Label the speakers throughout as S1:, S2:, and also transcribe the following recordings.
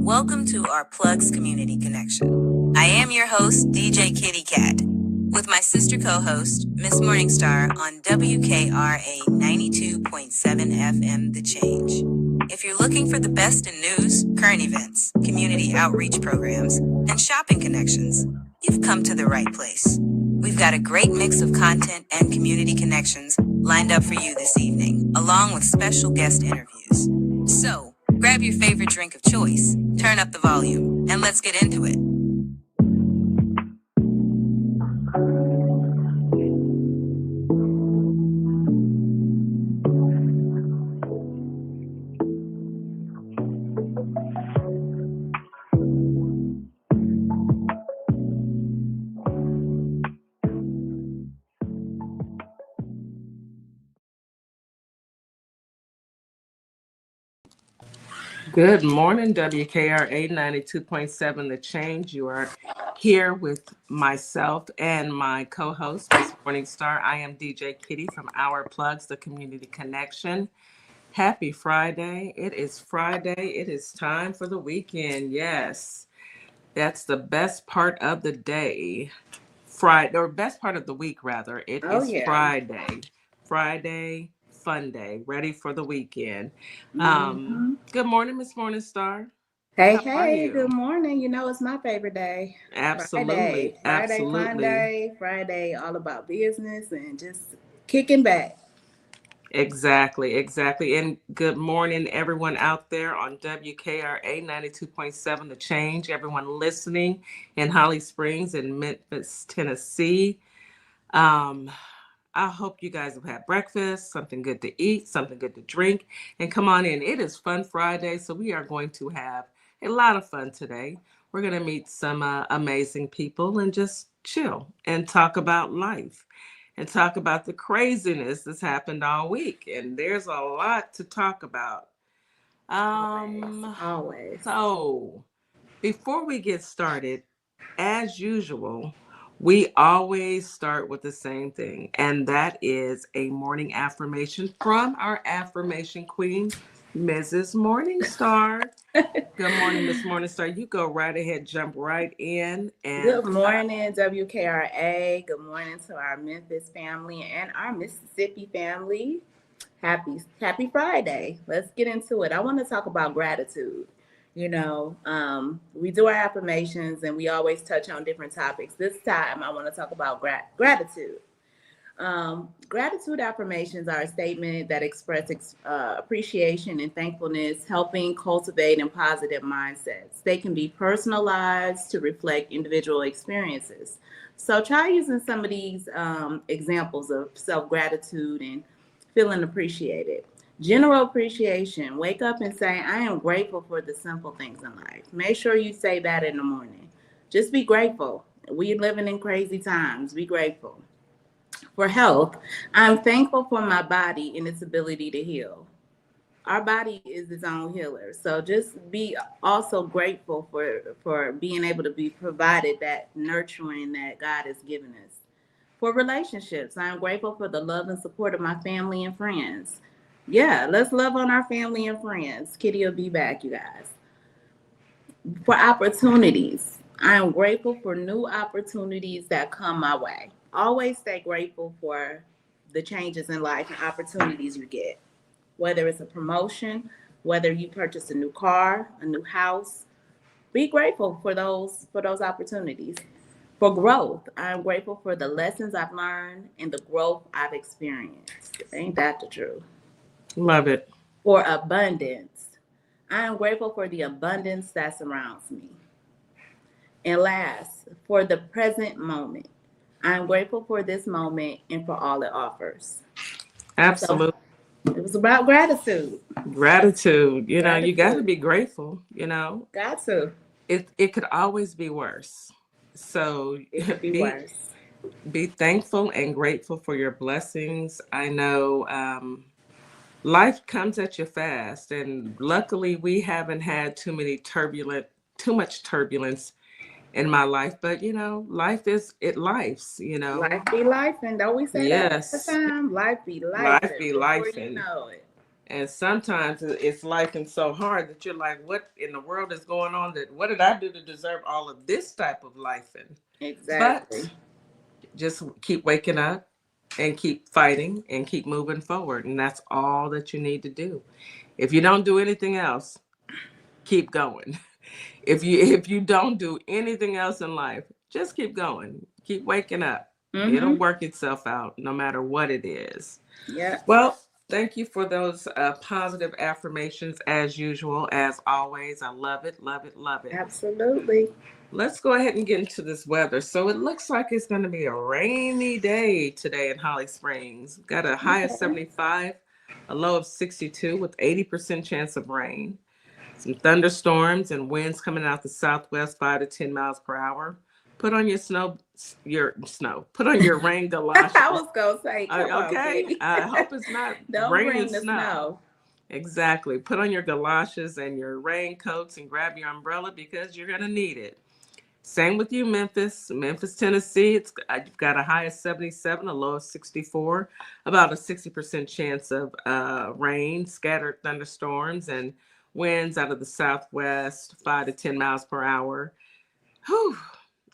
S1: Welcome to our Plugs Community Connection. I am your host, DJ Kitty Cat, with my sister co-host, Miss Morningstar, on WKRA 92.7 FM The Change. If you're looking for the best in news, current events, community outreach programs, and shopping connections, you've come to the right place. We've got a great mix of content and community connections lined up for you this evening, along with special guest interviews. So, grab your favorite drink of choice, turn up the volume, and let's get into it.
S2: Good morning, WKRA 92.7 The Change. You are here with myself and my co-host, Miss Morningstar. I am DJ Kitty from Our Plugs, the Community Connection. Happy Friday. It is Friday. It is time for the weekend. Yes, that's the best part of the day. Friday, or best part of the week, rather. It is Friday. Friday. Fun day, ready for the weekend. Good morning, Miss Morningstar.
S3: Hey, good morning. You know, it's my favorite day.
S2: Absolutely.
S3: Friday, fun day. Friday, all about business and just kicking back.
S2: Exactly. And good morning, everyone out there on WKRA 92.7 The Change, everyone listening in Holly Springs and Memphis, Tennessee. I hope you guys have had breakfast, something good to eat, something good to drink, and come on in. It is Fun Friday, so we are going to have a lot of fun today. We're going to meet some amazing people and just chill and talk about life and talk about the craziness that's happened all week. And there's a lot to talk about.
S3: Always.
S2: So before we get started, as usual, we always start with the same thing, and that is a morning affirmation from our affirmation queen, Mrs. Morningstar. Good morning, Miss Morningstar. You go right ahead, jump right in. And
S3: good morning, WKRA. Good morning to our Memphis family and our Mississippi family. Happy Friday. Let's get into it. I want to talk about gratitude. You know, we do our affirmations and we always touch on different topics. This time I want to talk about gratitude. Gratitude affirmations are a statement that express appreciation and thankfulness, helping cultivate and positive mindsets. They can be personalized to reflect individual experiences. So try using some of these examples of self-gratitude and feeling appreciated. General appreciation. Wake up and say, I am grateful for the simple things in life. Make sure you say that in the morning. Just be grateful. We're living in crazy times. Be grateful. For health, I'm thankful for my body and its ability to heal. Our body is its own healer. So just be also grateful for being able to be provided that nurturing that God has given us. For relationships, I am grateful for the love and support of my family and friends. Yeah, let's love on our family and friends. Kitty will be back, you guys. For opportunities, I am grateful for new opportunities that come my way. Always stay grateful for the changes in life and opportunities you get. Whether it's a promotion, whether you purchase a new car, a new house, be grateful for those opportunities. For growth, I am grateful for the lessons I've learned and the growth I've experienced. Ain't that the truth?
S2: Love it.
S3: For abundance, I am grateful for the abundance that surrounds me. And last, for the present moment, I am grateful for this moment and for all it offers.
S2: Absolutely.
S3: So, it was about gratitude.
S2: Gratitude. You know, you got to be grateful, you know.
S3: Got to.
S2: It could always be worse. So
S3: it could be worse.
S2: Be thankful and grateful for your blessings. I know life comes at you fast, and luckily we haven't had too much turbulence in my life. But you know, life's, you know.
S3: Life be life, and don't we say
S2: yes.
S3: that all the time? Life be life.
S2: Life be life,
S3: you know it.
S2: And sometimes it's life and so hard that you're like, what in the world is going on? That what did I do to deserve all of this type of life? And but
S3: Exactly.
S2: just keep waking up and keep fighting and keep moving forward. And that's all that you need to do. If you don't do anything else, keep going. If you don't do anything else in life, just keep going. Keep waking up. It'll
S3: Mm-hmm.
S2: work itself out no matter what it is.
S3: Yeah.
S2: Well, thank you for those positive affirmations as usual, as always. I love it, love it, love it.
S3: Absolutely.
S2: Let's go ahead and get into this weather. So it looks like it's going to be a rainy day today in Holly Springs. Got a high of
S3: Okay.
S2: 75, a low of 62 with 80% chance of rain. Some thunderstorms and winds coming out the southwest, 5 to 10 miles per hour. Put on put on your rain galoshes.
S3: I was gonna say, come on,
S2: Okay,
S3: Katie.
S2: I hope it's not
S3: Don't
S2: rain and
S3: bring the
S2: snow.
S3: snow.
S2: Exactly. Put on your galoshes and your raincoats and grab your umbrella because you're going to need it. Same with you, Memphis, Tennessee. You've got a high of 77, a low of 64, about a 60% chance of rain, scattered thunderstorms, and winds out of the southwest, 5 to 10 miles per hour. Whew.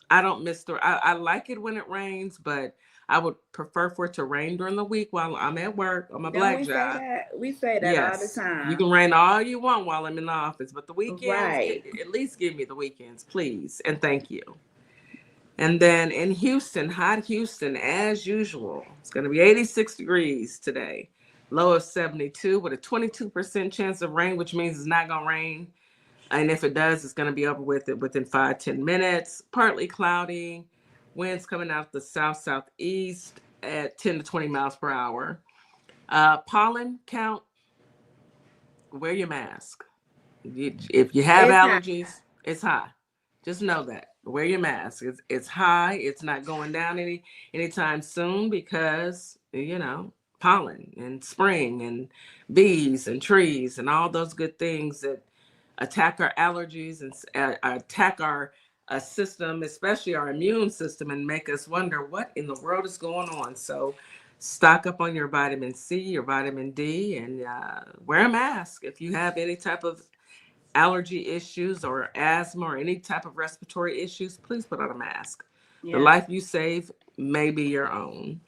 S2: I don't miss I like it when it rains, but I would prefer for it to rain during the week while I'm at work on my
S3: Don't
S2: black
S3: we say
S2: job.
S3: that? We say that all the
S2: Yes, you
S3: time.
S2: can rain all you want while I'm in the office, but the weekends,
S3: Right.
S2: at least give me the weekends, please, and thank you. And then in Houston, hot Houston, as usual, it's going to be 86 degrees today, low of 72 with a 22% chance of rain, which means it's not going to rain. And if it does, it's going to be over with it within 5-10 minutes. Partly cloudy, winds coming out the southeast at 10 to 20 miles per hour. Pollen count, wear your mask. If you have
S3: It's hot.
S2: allergies, it's high. Just know that. Wear your mask. It's high. It's not going down anytime soon because pollen and spring and bees and trees and all those good things that attack our allergies and attack our system, especially our immune system, and make us wonder what in the world is going on. So stock up on your vitamin C, your vitamin D, and wear a mask if you have any type of allergy issues or asthma or any type of respiratory issues. Please put on a mask. The
S3: Yeah.
S2: life you save may be your own.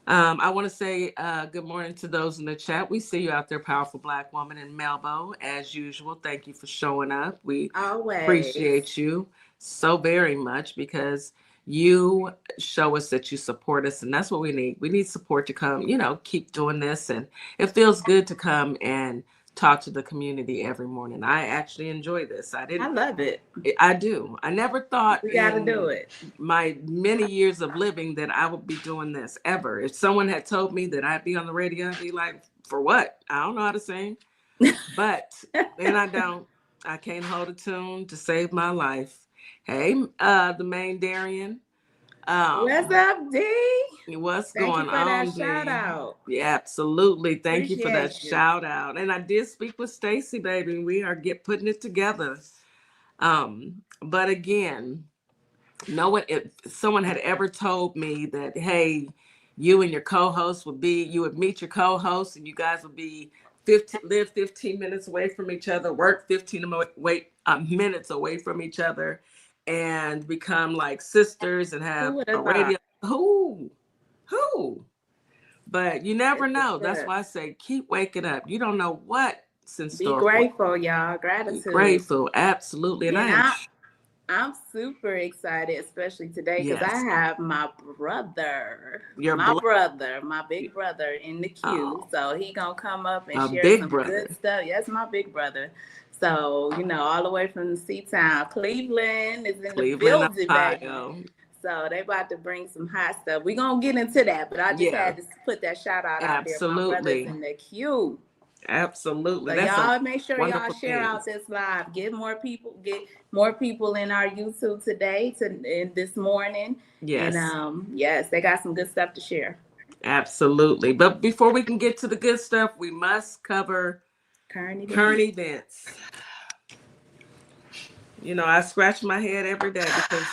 S2: I want to say good morning to those in the chat. We see you out there, powerful Black woman in Melbo, as usual. Thank you for showing up. We
S3: Always.
S2: appreciate you so very much because you show us that you support us, and that's what we need. We need support to come, keep doing this, and it feels good to come and talk to the community every morning. I actually enjoy this.
S3: I love it.
S2: I do. I never thought
S3: We got to
S2: in
S3: do it.
S2: my many years of living that I would be doing this ever. If someone had told me that I'd be on the radio, I'd be like, for what? I don't know how to sing. But then I don't. I can't hold a tune to save my life. Hey, the main Darian.
S3: What's up, D?
S2: What's
S3: Thank
S2: going
S3: you for
S2: on,
S3: that
S2: D?
S3: shout out.
S2: Yeah, absolutely. Thank you for that
S3: Appreciate you.
S2: shout out. And I did speak with Stacy, baby. We are putting it together. But again, if someone had ever told me that, hey, you and your co-host you would meet your co-host and you guys would be live 15 minutes away from each other, work 15 minutes away from each other, and become like sisters and have
S3: Who would
S2: a
S3: have
S2: radio.
S3: thought?
S2: Who? But you never
S3: It's
S2: know.
S3: the
S2: That's
S3: trip.
S2: why I say keep waking up. You don't know what's in
S3: Be
S2: store.
S3: grateful, y'all.
S2: Be
S3: Gratitude.
S2: grateful, absolutely. And
S3: I'm super excited, especially today, because I
S2: yes,
S3: have my brother,
S2: your
S3: my big brother in the queue.
S2: Oh.
S3: So he gonna come up and
S2: A
S3: share
S2: big
S3: some
S2: brother.
S3: good stuff. Yes, my big brother. So, all the way from the C-Town. Cleveland is in the building, baby.
S2: Ohio.
S3: So they about to bring some hot stuff. We're gonna get into that, but I just had to put that shout out out there. My brother's in the queue.
S2: Absolutely.
S3: So
S2: That's
S3: y'all make sure y'all
S2: wonderful
S3: share
S2: thing.
S3: out this live. Get more people in our YouTube today and this morning.
S2: Yes.
S3: And yes, they got some good stuff to share.
S2: Absolutely. But before we can get to the good stuff, we must cover
S3: Current
S2: events. I scratch my head every day because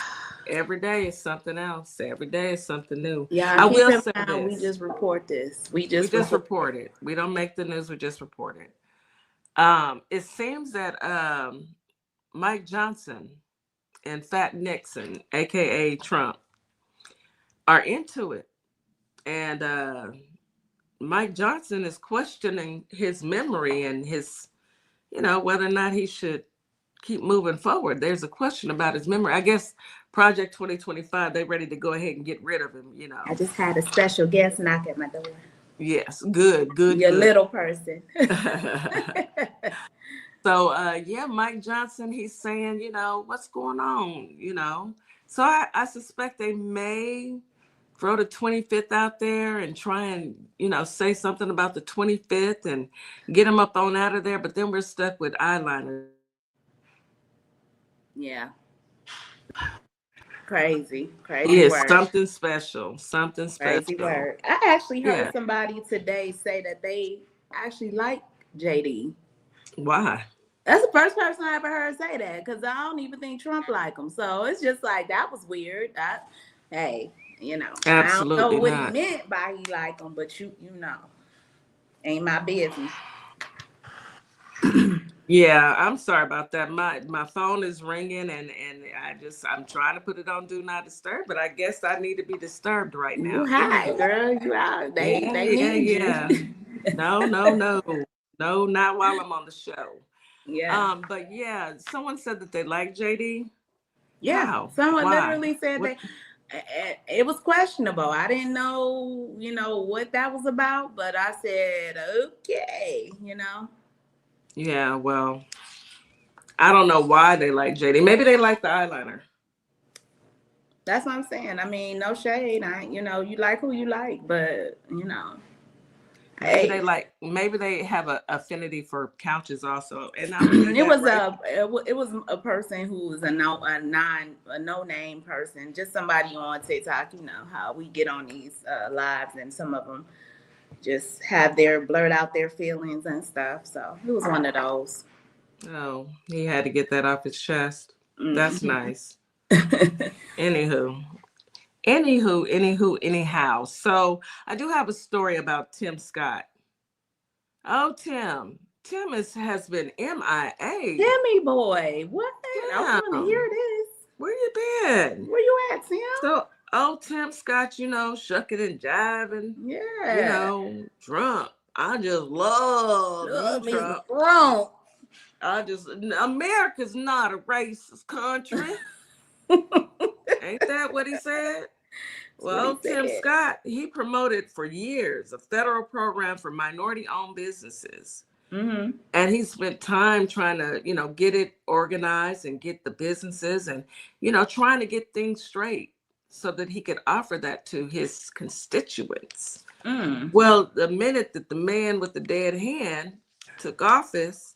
S2: Every day is something else. Every day is something new.
S3: Yeah,
S2: I
S3: keep
S2: will
S3: in
S2: say
S3: mind, we
S2: this.
S3: just report this. We
S2: We
S3: just
S2: just
S3: report.
S2: report it. We don't make the news, we just report it. It seems that Mike Johnson and Fat Nixon, aka Trump, are into it. And Mike Johnson is questioning his memory and his, whether or not he should keep moving forward. There's a question about his memory. I guess Project 2025, they're ready to go ahead and get rid of him.
S3: I just had a special guest knock at my door.
S2: Yes, good, good,
S3: Your
S2: good.
S3: little person.
S2: So, yeah, Mike Johnson, he's saying, what's going on. So I suspect they may throw the 25th out there and try and, say something about the 25th and get him up on out of there. But then we're stuck with eyeliner.
S3: Yeah. Crazy
S2: He is
S3: word.
S2: something special, something
S3: Crazy
S2: special.
S3: word. I actually heard
S2: Yeah.
S3: somebody today say that they actually like JD.
S2: Why?
S3: That's the first person I ever heard say that, because I don't even think Trump like him. So it's just like, that was weird. Hey, I don't know
S2: Absolutely
S3: what he
S2: not.
S3: meant by he like him, but you know, ain't my business.
S2: Yeah, I'm sorry about that. My phone is ringing and I'm trying to put it on do not disturb, but I guess I need to be disturbed right
S3: You
S2: now.
S3: high,
S2: Anywho.
S3: girl. You out. They need
S2: Yeah.
S3: you.
S2: No, no, no. No, not while I'm on the show.
S3: Yeah.
S2: But yeah, someone said that they like JD.
S3: Yeah.
S2: How?
S3: Someone
S2: Why?
S3: literally said
S2: What?
S3: that it was questionable. I didn't know, what that was about, but I said, okay.
S2: Yeah, well, I don't know why they like JD. Maybe they like the eyeliner.
S3: That's what I'm saying. I mean, no shade. You like who you like, but hey,
S2: Maybe they have a affinity for couches also. And I would do
S3: it
S2: that,
S3: was
S2: right?
S3: a person who was a no name person, just somebody on TikTok. You know how we get on these lives, and some of them just have their blurt out their feelings and stuff. So it was one of those.
S2: Oh, he had to get that off his chest. That's
S3: Mm-hmm.
S2: nice. Anywho. Anyhow. So I do have a story about Tim Scott. Oh, Tim. Has been MIA.
S3: Timmy boy, what? I want to
S2: Tim,
S3: hear this.
S2: where you been?
S3: Where you at, Tim?
S2: So, Tim Scott, shucking and jiving,
S3: Yeah.
S2: Trump. I just love you,
S3: Love me some
S2: Trump.
S3: Trump.
S2: America's not a racist country. Ain't that what he said? Well, Tim Scott, he promoted for years a federal program for minority-owned businesses.
S3: Mm-hmm.
S2: And he spent time trying to, get it organized and get the businesses and, trying to get things straight so that he could offer that to his constituents.
S3: Mm.
S2: Well, the minute that the man with the dead hand took office,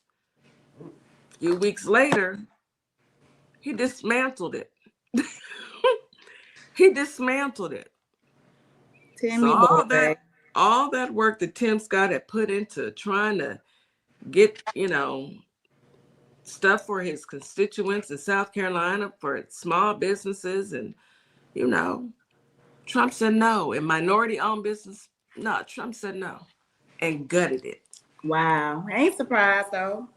S2: a few weeks later, he dismantled it. He dismantled it.
S3: Timmy
S2: So
S3: boy.
S2: all that work that Tim Scott had put into trying to get, stuff for his constituents in South Carolina for small businesses, and Trump said no. And minority-owned business, no, Trump said no and gutted it.
S3: Wow, I ain't surprised though.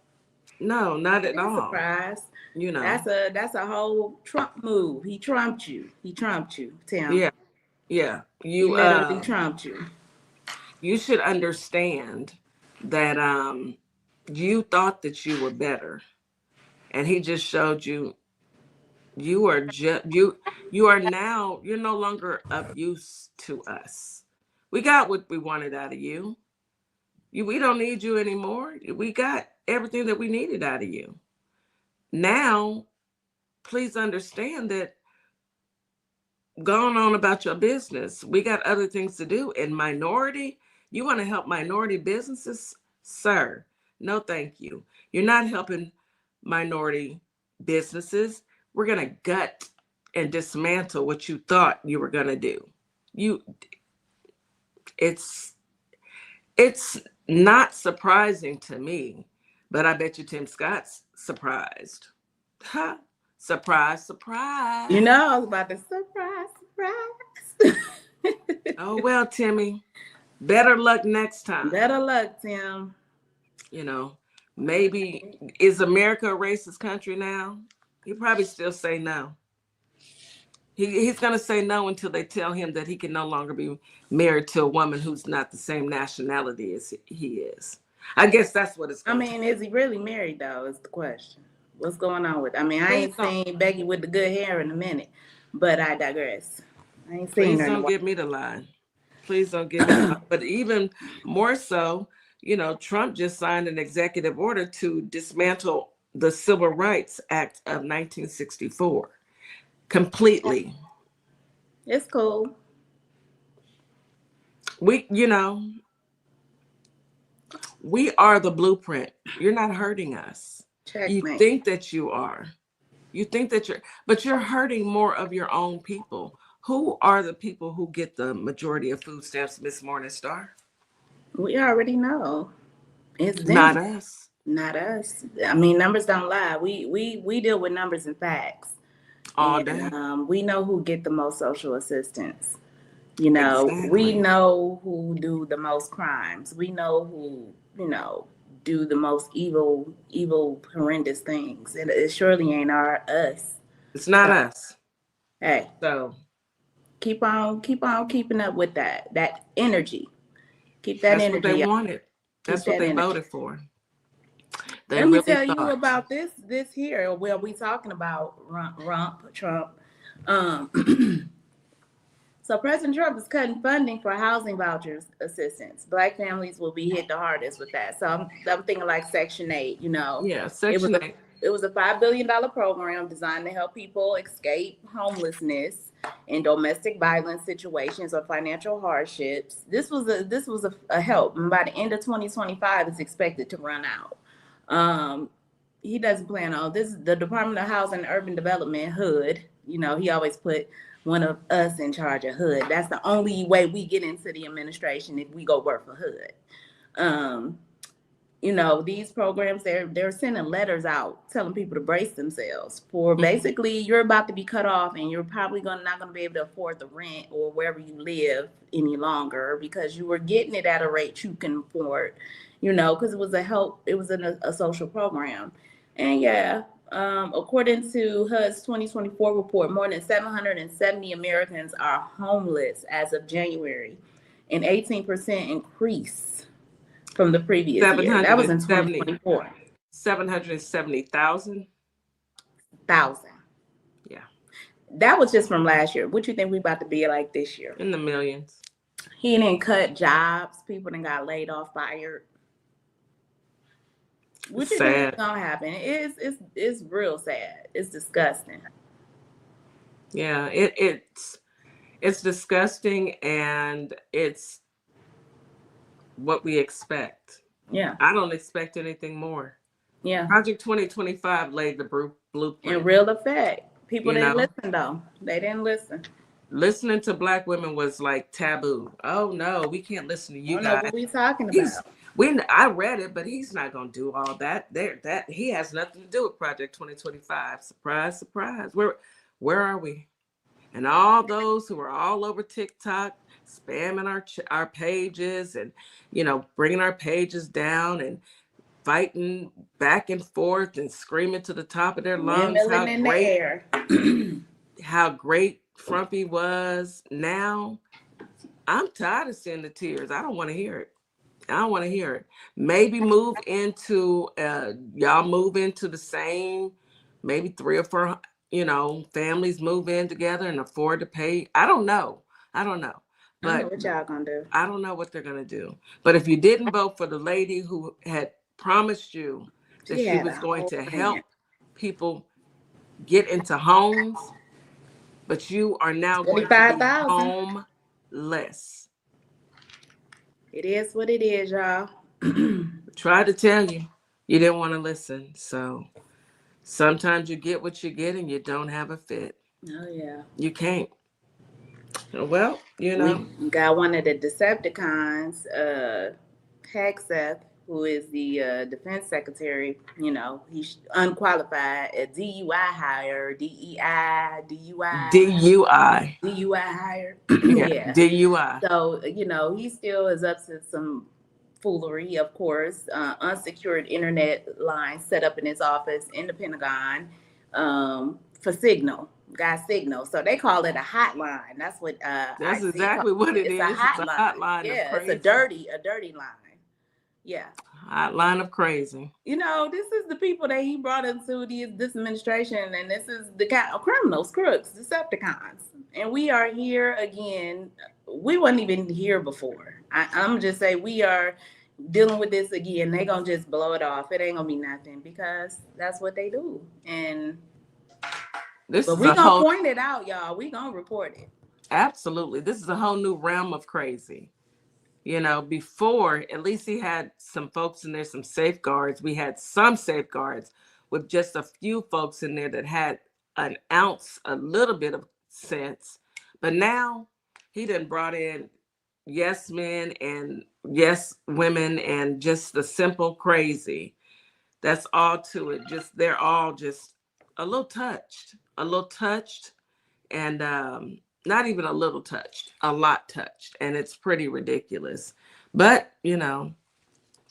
S2: No, not at all.
S3: Surprised. That's a whole Trump move. He trumped you. Tim.
S2: Yeah.
S3: He literally trumped you.
S2: You should understand that you thought that you were better, and he just showed you you're no longer of use to us. We got what we wanted out of you. We don't need you anymore. We got everything that we needed out of you. Now, please understand that going on about your business. We got other things to do. And you want to help minority businesses? Sir, no thank you. You're not helping minority businesses. We're going to gut and dismantle what you thought you were going to do. It's not surprising to me, but I bet you Tim Scott's surprised. Huh? Surprise, surprise.
S3: You know, I was about to surprise.
S2: Oh, well, Timmy, better luck next time.
S3: Better luck, Tim.
S2: You know, maybe, is America a racist country now? He probably still say no. He's going to say no until they tell him that he can no longer be married to a woman who's not the same nationality as he is. I guess that's what it's
S3: I
S2: going
S3: mean, is he really married, though, is the question. What's going on with I mean, I ain't seen Becky with the good hair in a minute, but I digress. I ain't seen
S2: Please
S3: her in a
S2: don't
S3: while.
S2: give me the line. Please don't give me the line. But even more so, you know, Trump just signed an executive order to dismantle the Civil Rights Act of 1964 completely.
S3: It's cool.
S2: You know, we are the blueprint. You're not hurting us.
S3: Checkmate.
S2: You think that you are. You think that but you're hurting more of your own people. Who are the people who get the majority of food stamps, Miss Morningstar?
S3: We already know. It's them.
S2: Not us.
S3: Not us. I mean, numbers don't lie. We deal with numbers and facts.
S2: All day.
S3: We know who get the most social assistance. You know,
S2: Exactly.
S3: We know who do the most crimes. We know who, do the most evil, horrendous things. And it surely ain't us.
S2: It's not us.
S3: Hey.
S2: So
S3: keep on keeping up with that energy. Keep that energy.
S2: That's what they wanted. That's what they voted for.
S3: Let me tell you about this here. Well, we talking about Trump. So President Trump is cutting funding for housing vouchers assistance. Black families will be hit the hardest with that. So I'm thinking like Section 8,
S2: Yeah, Section 8.
S3: It was a $5 billion program designed to help people escape homelessness in domestic violence situations or financial hardships. This was a help, and by the end of 2025, it's expected to run out. He doesn't plan on this. The Department of Housing and Urban Development, HUD. He always put one of us in charge of HUD. That's the only way we get into the administration, if we go work for HUD. These programs, they're sending letters out telling people to brace themselves for basically you're about to be cut off and you're probably not going to be able to afford the rent or wherever you live any longer because you were getting it at a rate you can afford, because it was a social program. And according to HUD's 2024 report, more than 770 Americans are homeless as of January, an 18% increase from the previous year. That was in 2024.
S2: 770,000? Yeah.
S3: That was just from last year. What you think we about to be like this year?
S2: In the millions.
S3: He didn't cut jobs. People done got laid off, fired. What you think is gonna happen? It's real sad. It's disgusting.
S2: Yeah, it's disgusting, and it's what we expect.
S3: Yeah.
S2: I don't expect anything more.
S3: Yeah.
S2: Project 2025 laid the blueprint.
S3: In real effect. People didn't listen, though. They didn't listen.
S2: Listening to Black women was like taboo. Oh, no, we can't listen to you guys.
S3: I don't know what we talking about.
S2: I read it, but he's not going to do all that. That he has nothing to do with Project 2025. Surprise, surprise. Where are we? And all those who are all over TikTok spamming our pages and bringing our pages down and fighting back and forth and screaming to the top of their lungs how great Frumpy was. Now I'm tired of seeing the tears. I don't want to hear it. Maybe move into y'all move into the same, maybe 3 or 4 families move in together and afford to pay. I don't know. But
S3: I don't know what y'all gonna do.
S2: I don't know what they're gonna do. But if you didn't vote for the lady who had promised you that she was going to help people get into homes, but you are now going to be homeless.
S3: It is what it is, y'all.
S2: Tried to tell you. You didn't want to listen. So sometimes you get what you get and you don't have a fit.
S3: Oh, yeah.
S2: You can't. Well,
S3: We got one of the Decepticons, Hexeth. who is the defense secretary, he's unqualified, a DUI hire, DUI hire.
S2: Yeah,
S3: Yeah.
S2: DUI.
S3: So, he still is up to some foolery, of course. Unsecured internet line set up in his office in the Pentagon for Signal. Got Signal. So they call it a hotline. That's what
S2: That's exactly what it is.
S3: It's a hotline.
S2: It's a hotline
S3: Yeah,
S2: of crazy.
S3: it's a dirty line. Yeah.
S2: Hotline of crazy.
S3: This is the people that he brought into this administration, and this is the kind of criminals, crooks, Decepticons. And we are here again. We weren't even here before. I'm just saying we are dealing with this again. They're going to just blow it off. It ain't going to be nothing because that's what they do. But we're going to point it out, y'all. We're going to report it.
S2: Absolutely. This is a whole new realm of crazy. Before, at least he had some folks in there, some safeguards. We had some safeguards with just a few folks in there that had a little bit of sense. But now he done brought in yes men and yes women and just the simple crazy. That's all to it. They're all just a little touched, and not even a little touched, a lot touched. And it's pretty ridiculous. But,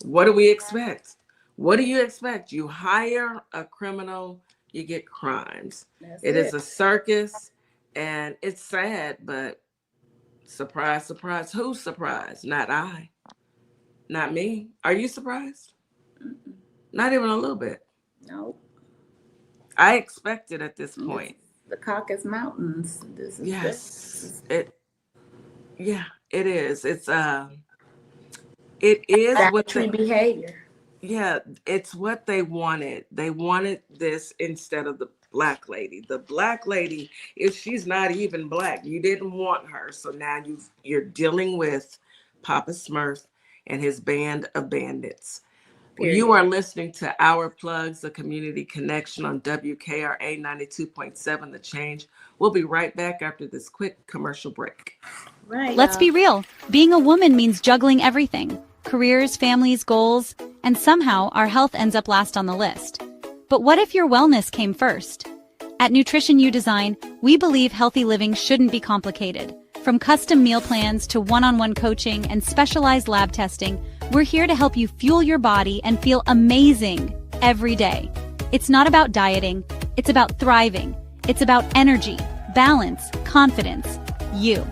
S2: what do we expect? What do you expect? You hire a criminal, you get crimes. It is a circus, and it's sad, but surprise, surprise. Who's surprised? Not I. Not me. Are you surprised?
S3: Mm-mm.
S2: Not even a little bit.
S3: No.
S2: I expect it at this point.
S3: The Caucasus Mountains.
S2: It is. It is what
S3: behavior.
S2: Yeah, it's what they wanted. They wanted this instead of the black lady. The black lady, if she's not even black, you didn't want her. So now you're dealing with Papa Smurf and his band of bandits. Period. You are listening to Our Plugs, the community connection on WKRA 92.7 The Change. We'll be right back after this quick commercial break.
S4: Right. Let's be real. Being a woman means juggling everything. Careers, families, goals, and somehow our health ends up last on the list. But what if your wellness came first? At Nutrition You Design, we believe healthy living shouldn't be complicated. From custom meal plans to one-on-one coaching and specialized lab testing, we're here to help you fuel your body and feel amazing every day. It's not about dieting, it's about thriving. It's about energy, balance, confidence, you.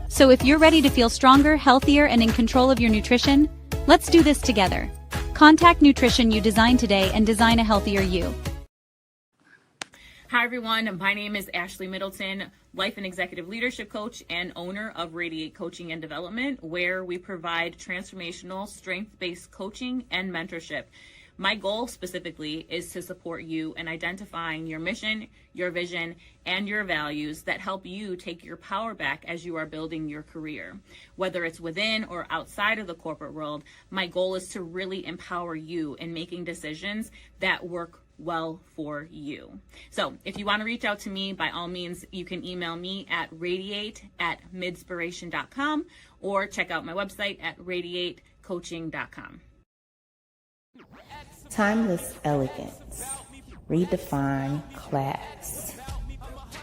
S4: So if you're ready to feel stronger, healthier, and in control of your nutrition, let's do this together. Contact Nutrition You Design today and design a healthier you.
S5: Hi everyone, my name is Ashley Middleton, life and executive leadership coach and owner of Radiate Coaching and Development, where we provide transformational strength-based coaching and mentorship. My goal specifically is to support you in identifying your mission, your vision, and your values that help you take your power back as you are building your career. Whether it's within or outside of the corporate world, my goal is to really empower you in making decisions that work well for you. So if you want to reach out to me, by all means, you can email me at radiate@midspiration.com or check out my website at radiatecoaching.com.
S6: Timeless elegance. Redefine class.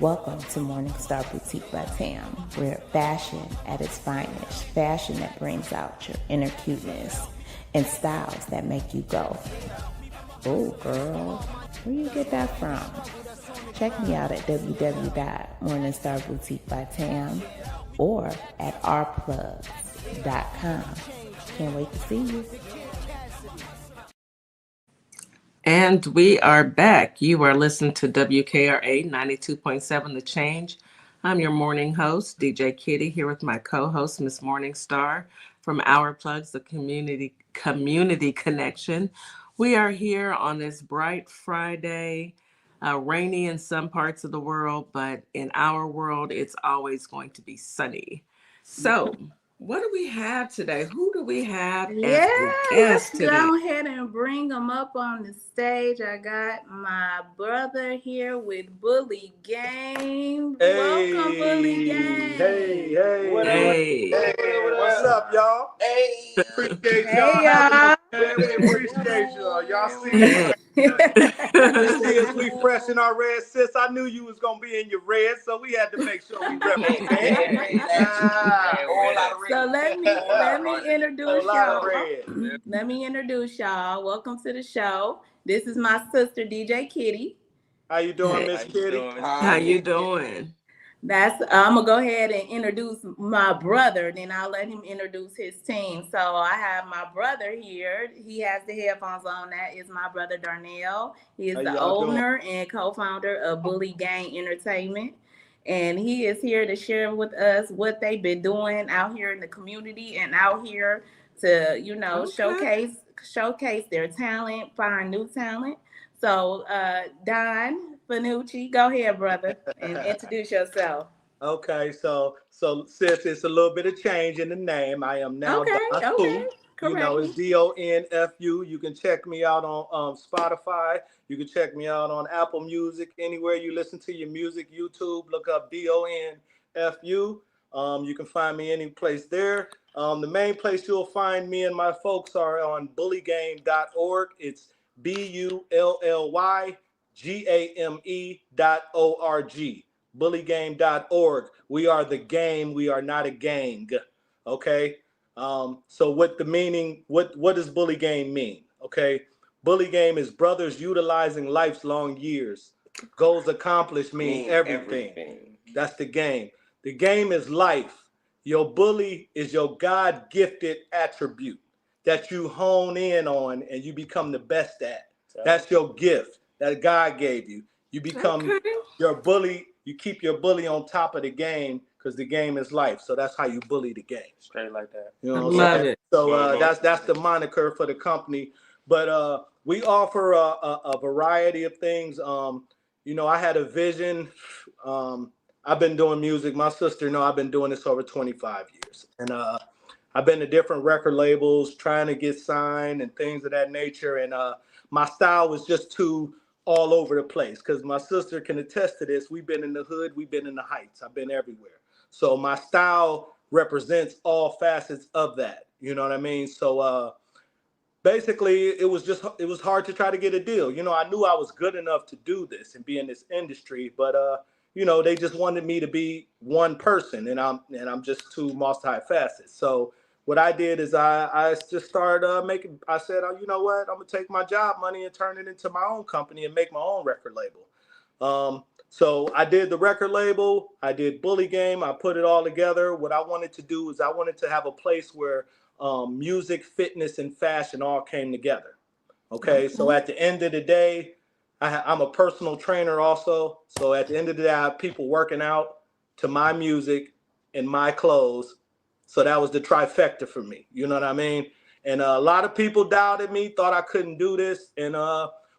S6: Welcome to Morningstar Boutique by Tam, where fashion at its finest, fashion that brings out your inner cuteness, and styles that make you go, oh girl, where you get that from? Check me out at www.morningstarboutiquebytam or at ourplugsllc.com. Can't wait to see you.
S2: And we are back. You are listening to WKRA 92.7 The Change. I'm your morning host, DJ Kitty, here with my co-host, Miss Morningstar, from Our Plugs, the community connection. We are here on this bright Friday, rainy in some parts of the world, but in our world, it's always going to be sunny. So, what do we have today? Who do we have as the guest today?
S3: Go ahead and bring them up on the stage. I got my brother here with Bully Game.
S7: Hey,
S3: welcome, Bully Game.
S7: Hey,
S2: Hey.
S7: what's up, y'all? Hey, appreciate
S3: Hey, y'all.
S7: Man, we appreciate y'all see you see us, we fresh in our red, sis. I knew you was gonna be in your red, so we had to make sure we represent.
S3: So let me introduce y'all.
S7: Red.
S3: Let me introduce y'all. Welcome to the show. This is my sister, DJ Kitty.
S7: How you doing, Miss Kitty?
S2: How you doing?
S3: I'm gonna go ahead and introduce my brother, then I'll let him introduce his team. So I have my brother here. He has the headphones on. That is my brother Darnell. He is the owner and co-founder of Bully Gang Entertainment. And he is here to share with us what they've been doing out here in the community and out here to, showcase their talent, find new talent. So Don Fanucci, go ahead, brother, and introduce yourself.
S7: Okay, so sis, it's a little bit of change in the name. I am now Don Fu. You know, it's DONFU. You can check me out on Spotify. You can check me out on Apple Music. Anywhere you listen to your music, YouTube, look up DONFU. You can find me any place there. The main place you'll find me and my folks are on bullygame.org. It's BULLYGAME.org. Bullygame.org. We are the game. We are not a gang. Okay. So what does bully game mean? Okay. Bully game is brothers utilizing life's long years. Goals accomplished mean everything. That's the game. The game is life. Your bully is your God-gifted attribute that you hone in on and you become the best at. That's your gift that God gave you. You become your bully. You keep your bully on top of the game because the game is life. So that's how you bully the game.
S8: Straight like that.
S7: You know what I'm saying? So that's the moniker for the company. But we offer a variety of things. I had a vision. I've been doing music. My sister, I've been doing this over 25 years. And I've been to different record labels trying to get signed and things of that nature. And my style was just too all over the place because my sister can attest to this. We've been in the hood. We've been in the heights. I've been everywhere. So my style represents all facets of that. You know what I mean? So basically, it was hard to try to get a deal. I knew I was good enough to do this and be in this industry, but they just wanted me to be one person, and I'm just too multi-faceted. So what I did is I just started I said, you know what, I'm gonna take my job money and turn it into my own company and make my own record label. So I did the record label, I did Bully Game, I put it all together. What I wanted to do is I wanted to have a place where music, fitness, and fashion all came together. Okay, so at the end of the day, I'm a personal trainer also. So at the end of the day, I have people working out to my music and my clothes. So that was the trifecta for me. You know what I mean? And a lot of people doubted me, thought I couldn't do this. And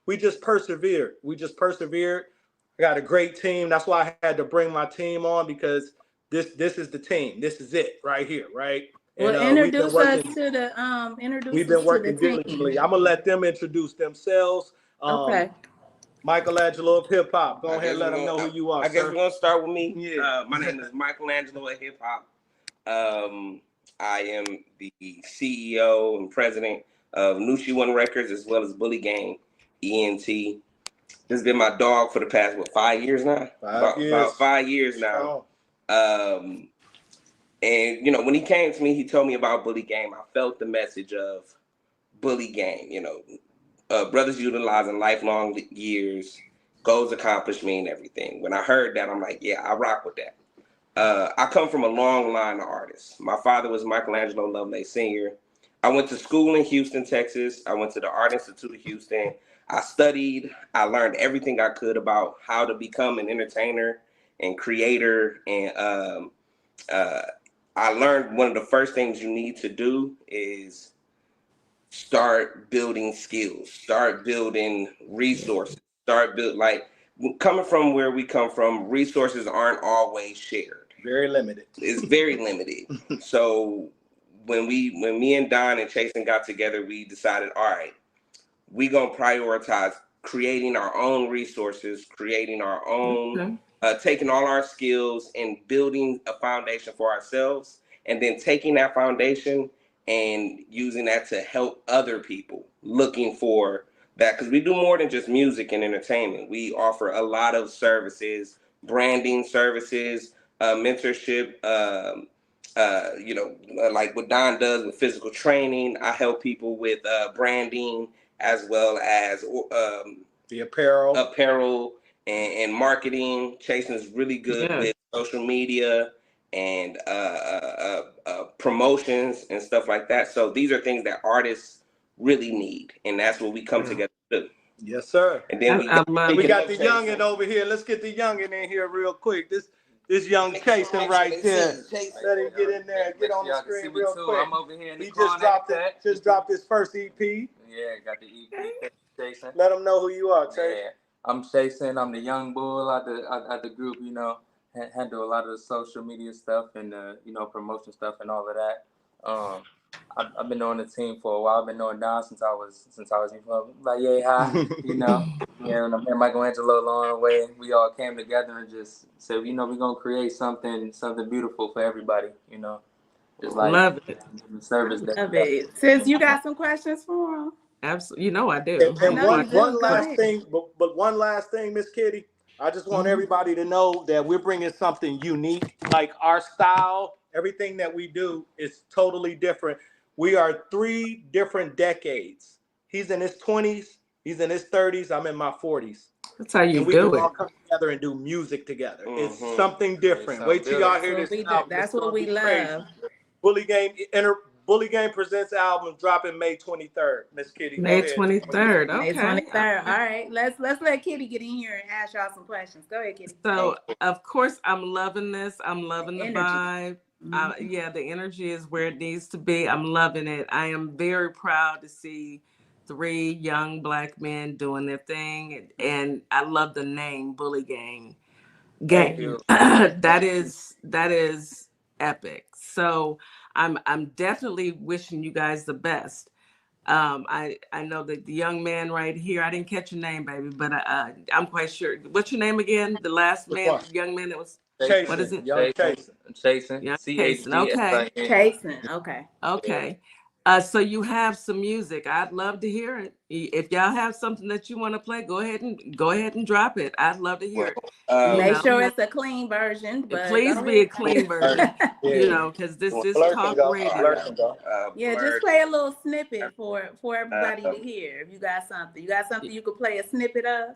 S7: we just persevered. I got a great team. That's why I had to bring my team on because this is the team. This is it right here, right?
S3: Well,
S7: and,
S3: introduce us to the
S7: We've been working diligently. I'm gonna let them introduce themselves.
S3: Okay.
S7: Michelangelo of hip hop. Go ahead and let them know who you are.
S8: I guess we're gonna start with me.
S7: Yeah.
S8: My name is Michelangelo of hip hop. I am the CEO and president of Nushi One Records as well as Bully Gang ENT. This has been my dog for the past 5 years now. About 5 years now. And when he came to me, he told me about Bully Gang. I felt the message of Bully Gang. Brothers utilizing lifelong years, goals accomplished mean everything. When I heard that, I'm like, yeah, I rock with that. I come from a long line of artists. My father was Michelangelo Lovelay Sr. I went to school in Houston, Texas. I went to the Art Institute of Houston. I studied. I learned everything I could about how to become an entertainer and creator. And I learned one of the first things you need to do is start building skills, start building resources, coming from where we come from, resources aren't always shared.
S7: Very limited.
S8: It's very limited. So when me and Don and Chasen got together, we decided, all right, we gonna prioritize creating our own resources, creating our own, taking all our skills and building a foundation for ourselves, and then taking that foundation and using that to help other people looking for that, because we do more than just music and entertainment. We offer a lot of services, branding services, mentorship, like what Don does with physical training. I help people with branding, as well as
S7: The apparel.
S8: And marketing. Jason's really good with social media and promotions and stuff like that. So these are things that artists really need, and that's what we come together to do.
S7: Yes, sir.
S8: And then we
S7: got the youngin over here. Let's get the youngin in here real quick. This young Chasen right there. Let him get in there. Get on the screen real quick.
S9: I'm over here in the
S7: He
S9: corner.
S7: just dropped his first EP.
S9: Yeah, got the EP. Jason.
S7: Let them know who you are, Chase.
S9: Yeah, I'm Jason. I'm the young bull at the group. You know, handle a lot of the social media stuff and promotion stuff and all of that. I've been on the team for a while. I've been knowing Don since I was like you know. Yeah, and I'm here, Michelangelo, along the way. We all came together and just said, we're gonna create something beautiful for everybody. You know, just like
S2: love it.
S9: Service that.
S3: Love it. Sis, you got some questions for him?
S2: Absolutely. You know I do.
S7: And one last thing, but one last thing, Miss Kitty. I just want everybody to know that we're bringing something unique. Like our style, everything that we do is totally different. We are 3 different decades. He's in his 20s. He's in his 30s. I'm in my 40s.
S2: That's how you
S7: and we
S2: do
S7: can
S2: it.
S7: all come together and do music together. It's something different. Wait till y'all hear this album.
S3: That's what we love.
S7: Bully Game Presents album dropping May 23rd. Miss Kitty.
S2: May 23rd. Okay.
S3: May 23rd. All right. Let's let Kitty get in here and ask y'all some questions. Go ahead, Kitty.
S2: So of course I'm loving this. I'm loving the vibe.
S3: Mm-hmm.
S2: The energy is where it needs to be. I'm loving it. I am very proud to see 3 young Black men doing their thing, and I love the name Bully Gang. That is epic. So I'm definitely wishing you guys the best. I know that the young man right here, I didn't catch your name, baby, but I'm quite sure. What's your name again? The last man, young man that was.
S7: Chasen.
S2: What is it?
S7: Young Chasen.
S9: Chasen.
S2: Okay.
S3: Chasen. Okay.
S2: Okay. So you have some music. I'd love to hear it. If y'all have something that you want to play, go ahead and drop it. I'd love to hear it.
S3: Make sure it's a clean version. But
S2: please be a clean version. Because this is talk radio.
S3: Just play a little snippet for everybody to hear. If you got something, you could play a snippit of.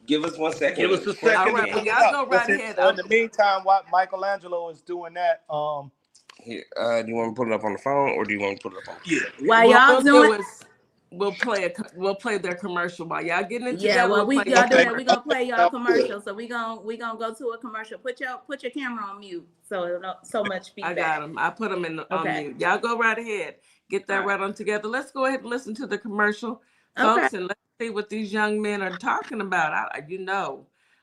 S8: Give us 1 second.
S7: Give us a second.
S2: All right, well, y'all go right ahead.
S7: In the meantime, while Michelangelo is doing that,
S8: Here, do you want me to put it up on the phone, or do you want me to put it up on?
S3: While y'all doing,
S2: we'll play their commercial while y'all getting into
S3: that.
S2: Yeah,
S3: y'all do that. We gonna play y'all commercial. So we gonna go to a commercial. Put your camera on mute, so it'll not so much feedback.
S2: I got them. I put them on mute. Y'all go right ahead. Get that right on together. Let's go ahead and listen to the commercial, folks, and let's see what these young men are talking about.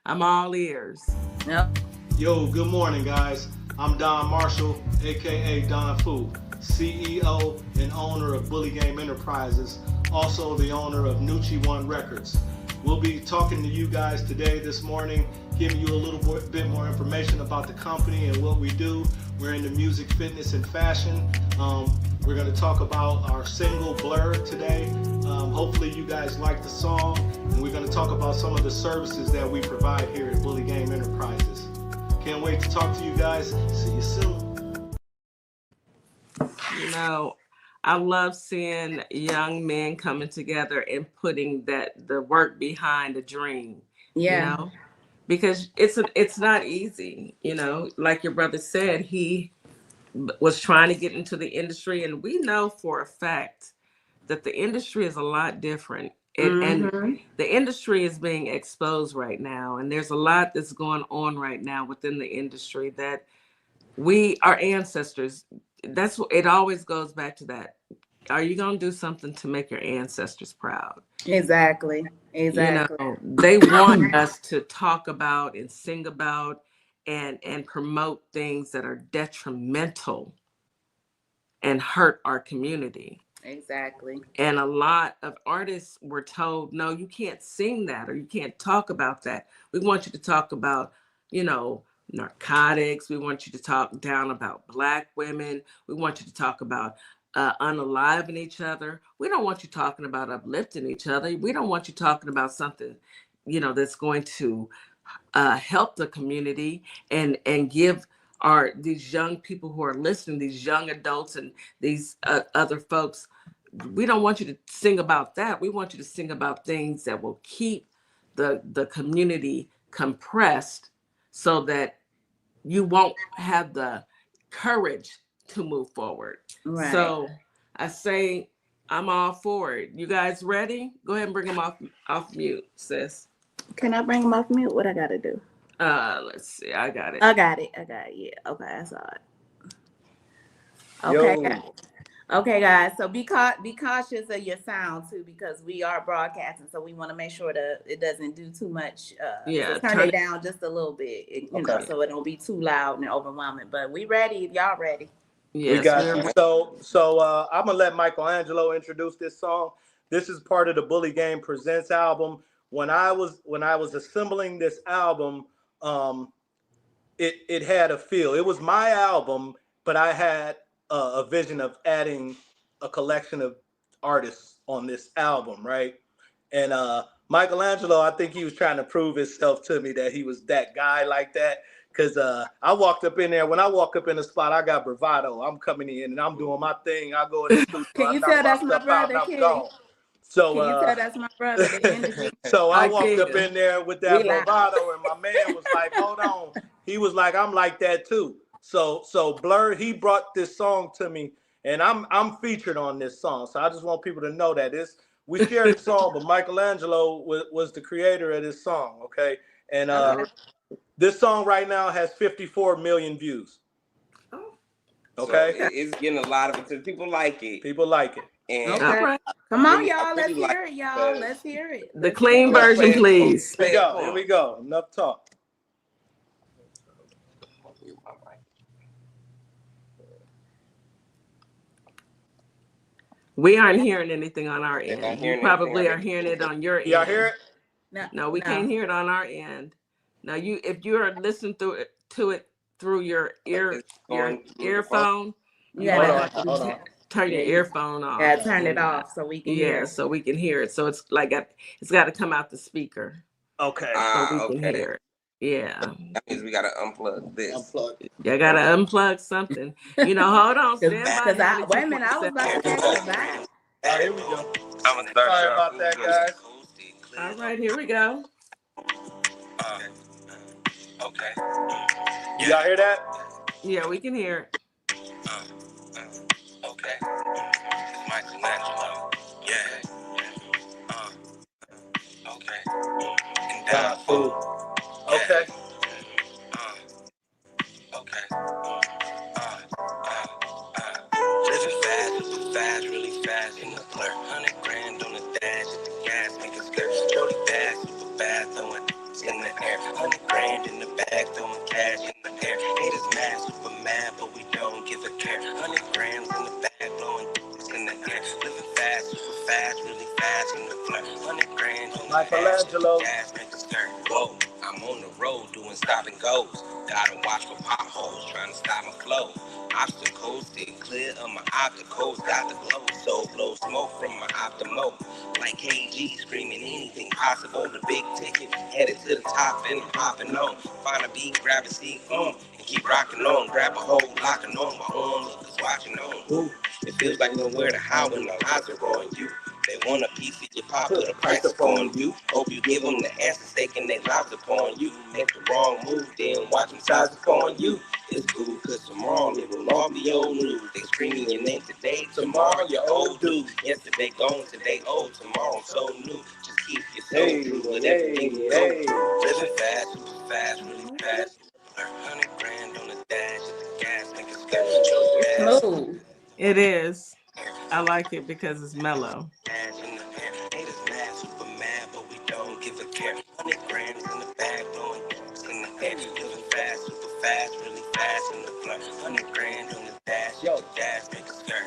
S2: I'm all ears.
S3: Yep.
S7: Yo, good morning, guys. I'm Don Marshall, aka Don Fu, CEO and owner of Bully Game Enterprises, also the owner of Nucci One Records. We'll be talking to you guys today, this morning, giving you a little bit more information about the company and what we do. We're into music, fitness, and fashion. We're going to talk about our single Blur today. Hopefully you guys like the song, and we're going to talk about some of the services that we provide here at Bully Game Enterprises. Can't wait to talk to you guys. See you soon.
S2: I love seeing young men coming together and putting the work behind a dream.
S3: Yeah.
S2: Because it's not easy. Like your brother said, he was trying to get into the industry, and we know for a fact that the industry is a lot different. And the industry is being exposed right now, and there's a lot that's going on right now within the industry that our ancestors, that's what it always goes back to. That are you going to do something to make your ancestors proud?
S3: Exactly.
S2: They want us to talk about and sing about and promote things that are detrimental and hurt our community.
S3: Exactly.
S2: And a lot of artists were told, no, you can't sing that, or you can't talk about that. We want you to talk about, narcotics. We want you to talk down about Black women. We want you to talk about unaliving each other. We don't want you talking about uplifting each other. We don't want you talking about something, that's going to help the community and give these young people who are listening, these young adults and these other folks. We don't want you to sing about that. We want you to sing about things that will keep the community compressed so that you won't have the courage to move forward.
S3: Right.
S2: So I say I'm all for it. You guys ready? Go ahead and bring them off mute, sis.
S3: Can I bring them off mute? What I gotta do?
S2: Let's see. I got it.
S3: I got it. Yeah. Okay, I saw it. Okay.
S7: Yo.
S3: Okay, guys. So be cautious of your sound too, because we are broadcasting, so we want to make sure that it doesn't do too much.
S2: Yeah,
S3: so turn it down just a little bit,
S7: Okay.
S3: so it don't be too loud and overwhelming. But we ready? If y'all ready?
S2: Yes,
S7: We got you. So I'm gonna let Michelangelo introduce this song. This is part of the Bully Game Presents album. When I was assembling this album, it had a feel. It was my album, but I had a vision of adding a collection of artists on this album, right? And Michelangelo, I think he was trying to prove himself to me that he was that guy like that. Because I walked up in there. When I walk up in the spot, I got bravado. I'm coming in and I'm doing my thing. I go in the studio.
S3: Can you tell that's my brother, Kitty?
S7: So,
S3: can you tell that's my brother? The energy.
S7: So I walked up in there with that bravado, and my man was like, "Hold on." He was like, "I'm like that too." So Blur, he brought this song to me, and I'm featured on this song. So I just want people to know that we share the song, but Michelangelo was the creator of this song. Okay, and this song right now has 54 million views. Okay,
S8: so it's getting a lot of attention. People like it. And
S3: okay. Come on, y'all. Let's hear it, y'all. Let's hear it.
S2: The clean version, please.
S7: Here we go. Enough talk.
S2: We aren't hearing anything on our end. You probably are hearing it on your end.
S7: Y'all hear it?
S2: No, we can't hear it on our end. Now, if you're listening to it through your earphone,
S7: hold on.
S2: Turn your earphone off.
S3: Yeah, turn it off so we can hear it.
S2: So we can hear it. So it's like it's got to come out the speaker.
S7: Okay.
S2: So we can hear it. Yeah.
S8: That means we gotta unplug this.
S2: You gotta unplug something. Hold on. Stand by.
S3: Wait a minute, I was about to catch the vibe.
S7: Here we go.
S8: I'm gonna start.
S7: Sorry about that, guys.
S2: All right, here we go.
S8: Okay.
S7: Y'all hear that?
S2: Yeah, we can hear it.
S8: Okay. Michelangelo. Yeah. Okay. And down food.
S7: Okay.
S8: Okay. Living fast, really fast in the blur. 100 grand on the dash, the gas make a skirt. Jody bad, super bad, throwing in the air. 100 grand in the bag, throwing cash in the air. Haters mad, super mad, but we don't give a care. 100 grams in the bag, blowing in the air. Living fast, super fast, really fast in the blur. 100 grand on the
S7: Michelangelo.
S8: gas make a skirt. Whoa. I'm on the road doing stop and goes. Gotta watch for potholes, trying to stop my flow. Obstacles, stay clear of my opticals. Got the glow, so blow smoke from my optimo. Like KG, screaming anything possible. The big ticket, headed to the top and I'm hopping on. Find a beat, grab a seat, and keep rocking on. Grab a hold, locking on. My own lookers watching on. Ooh, it feels like nowhere to hide when the eyes are on you. They want a piece of your pop, put a price upon you. Hope you give them the answers, taking their lives upon you. Make the wrong move, then watch them size upon you. It's cool, cause tomorrow it will all be old news. They screaming your name today, tomorrow you're old dude. Yesterday gone, today old, tomorrow so new. Just keep your soul true with everything you go. Living fast, super fast, really fast. 100 grand on the dash, the gas, make a skirt.
S2: It is. I like it because it's mellow.
S8: Haters mad, super mad, but we don't give a care. 100 grand in the bag, blowing in the air. Living fast, super fast, really fast in the blur. 100 grand on the dash, yo, dash, make a skirt.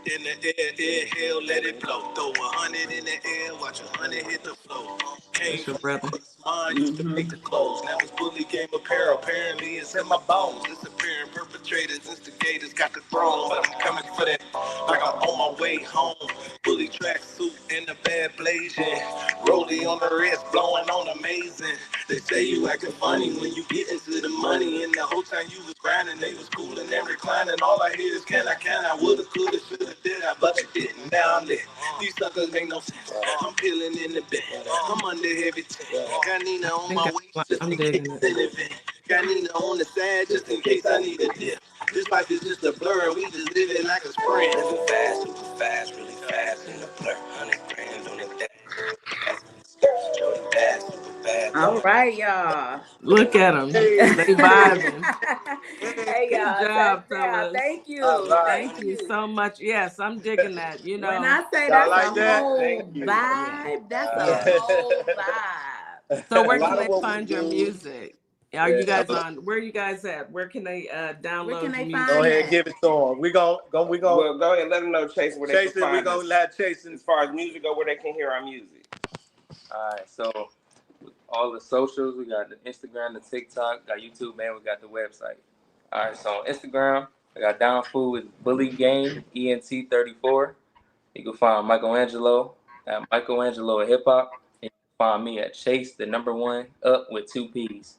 S7: In the air, inhale, let it blow. Throw 100 in the air. head, watch 100 hit the floor. Came
S2: That's your
S7: from
S2: brother.
S7: mine, used to make the clothes. Now it's bully game apparel. Apparently it's in my bones. Disappearing perpetrators, instigators got the throne. But I'm coming for that like I'm on my way home. Bully track suit in the bad blazing. Rollie on the wrist, blowing on amazing. They say you acting funny when you get into the money. And the whole time you was grinding, they was cooling and reclining. All I hear is can I woulda, coulda, shoulda, did I, but you didn't. Now I'm lit. These suckers make no sense. I'm peeling in the bed. I'm under heavy tent. Got Nina on my waist just
S2: I'm
S7: in case
S2: digging
S7: it's an event. Got Nina on the side just in case I need a dip. This life is just a blur. We just live it like a sprint. Living fast, really fast in the blur. 100 grand on the deck. Jody fast, super fast.
S3: All right, y'all.
S2: Look at them. They vibing.
S3: Hey,
S2: Good
S3: y'all.
S2: job,
S3: Touchdown.
S2: fellas.
S3: Thank you.
S7: Right.
S2: Thank you so much. Yes, I'm digging that. You
S3: When
S2: know,
S3: I say
S7: Y'all
S3: that's
S7: like
S3: a
S7: that?
S3: whole
S7: Thank you.
S3: vibe, that's a
S2: Yeah.
S3: whole vibe.
S2: So where
S8: A lot
S2: can
S8: of
S2: they
S8: what we
S2: find your
S8: do-
S2: music? Are you guys on? Where are you guys at? Where can they download
S3: Where can they
S2: your music?
S3: find
S7: Go ahead,
S3: that?
S7: give it to them. We gon'
S8: Well, go ahead and let them know, Chase, where they
S7: Chase
S8: can
S7: it. We
S8: find
S7: gonna
S8: us.
S7: let Chase.
S8: As far as music go, where they can hear our music.
S9: All right, so all the socials, we got the Instagram, the TikTok, got YouTube, man, we got the website. All right, so on Instagram, I got Down Food with Bully Game, ENT34. You can find Michelangelo at Michelangelo Hip Hop. And you can find me at Chase, the number 1, up with 2 P's.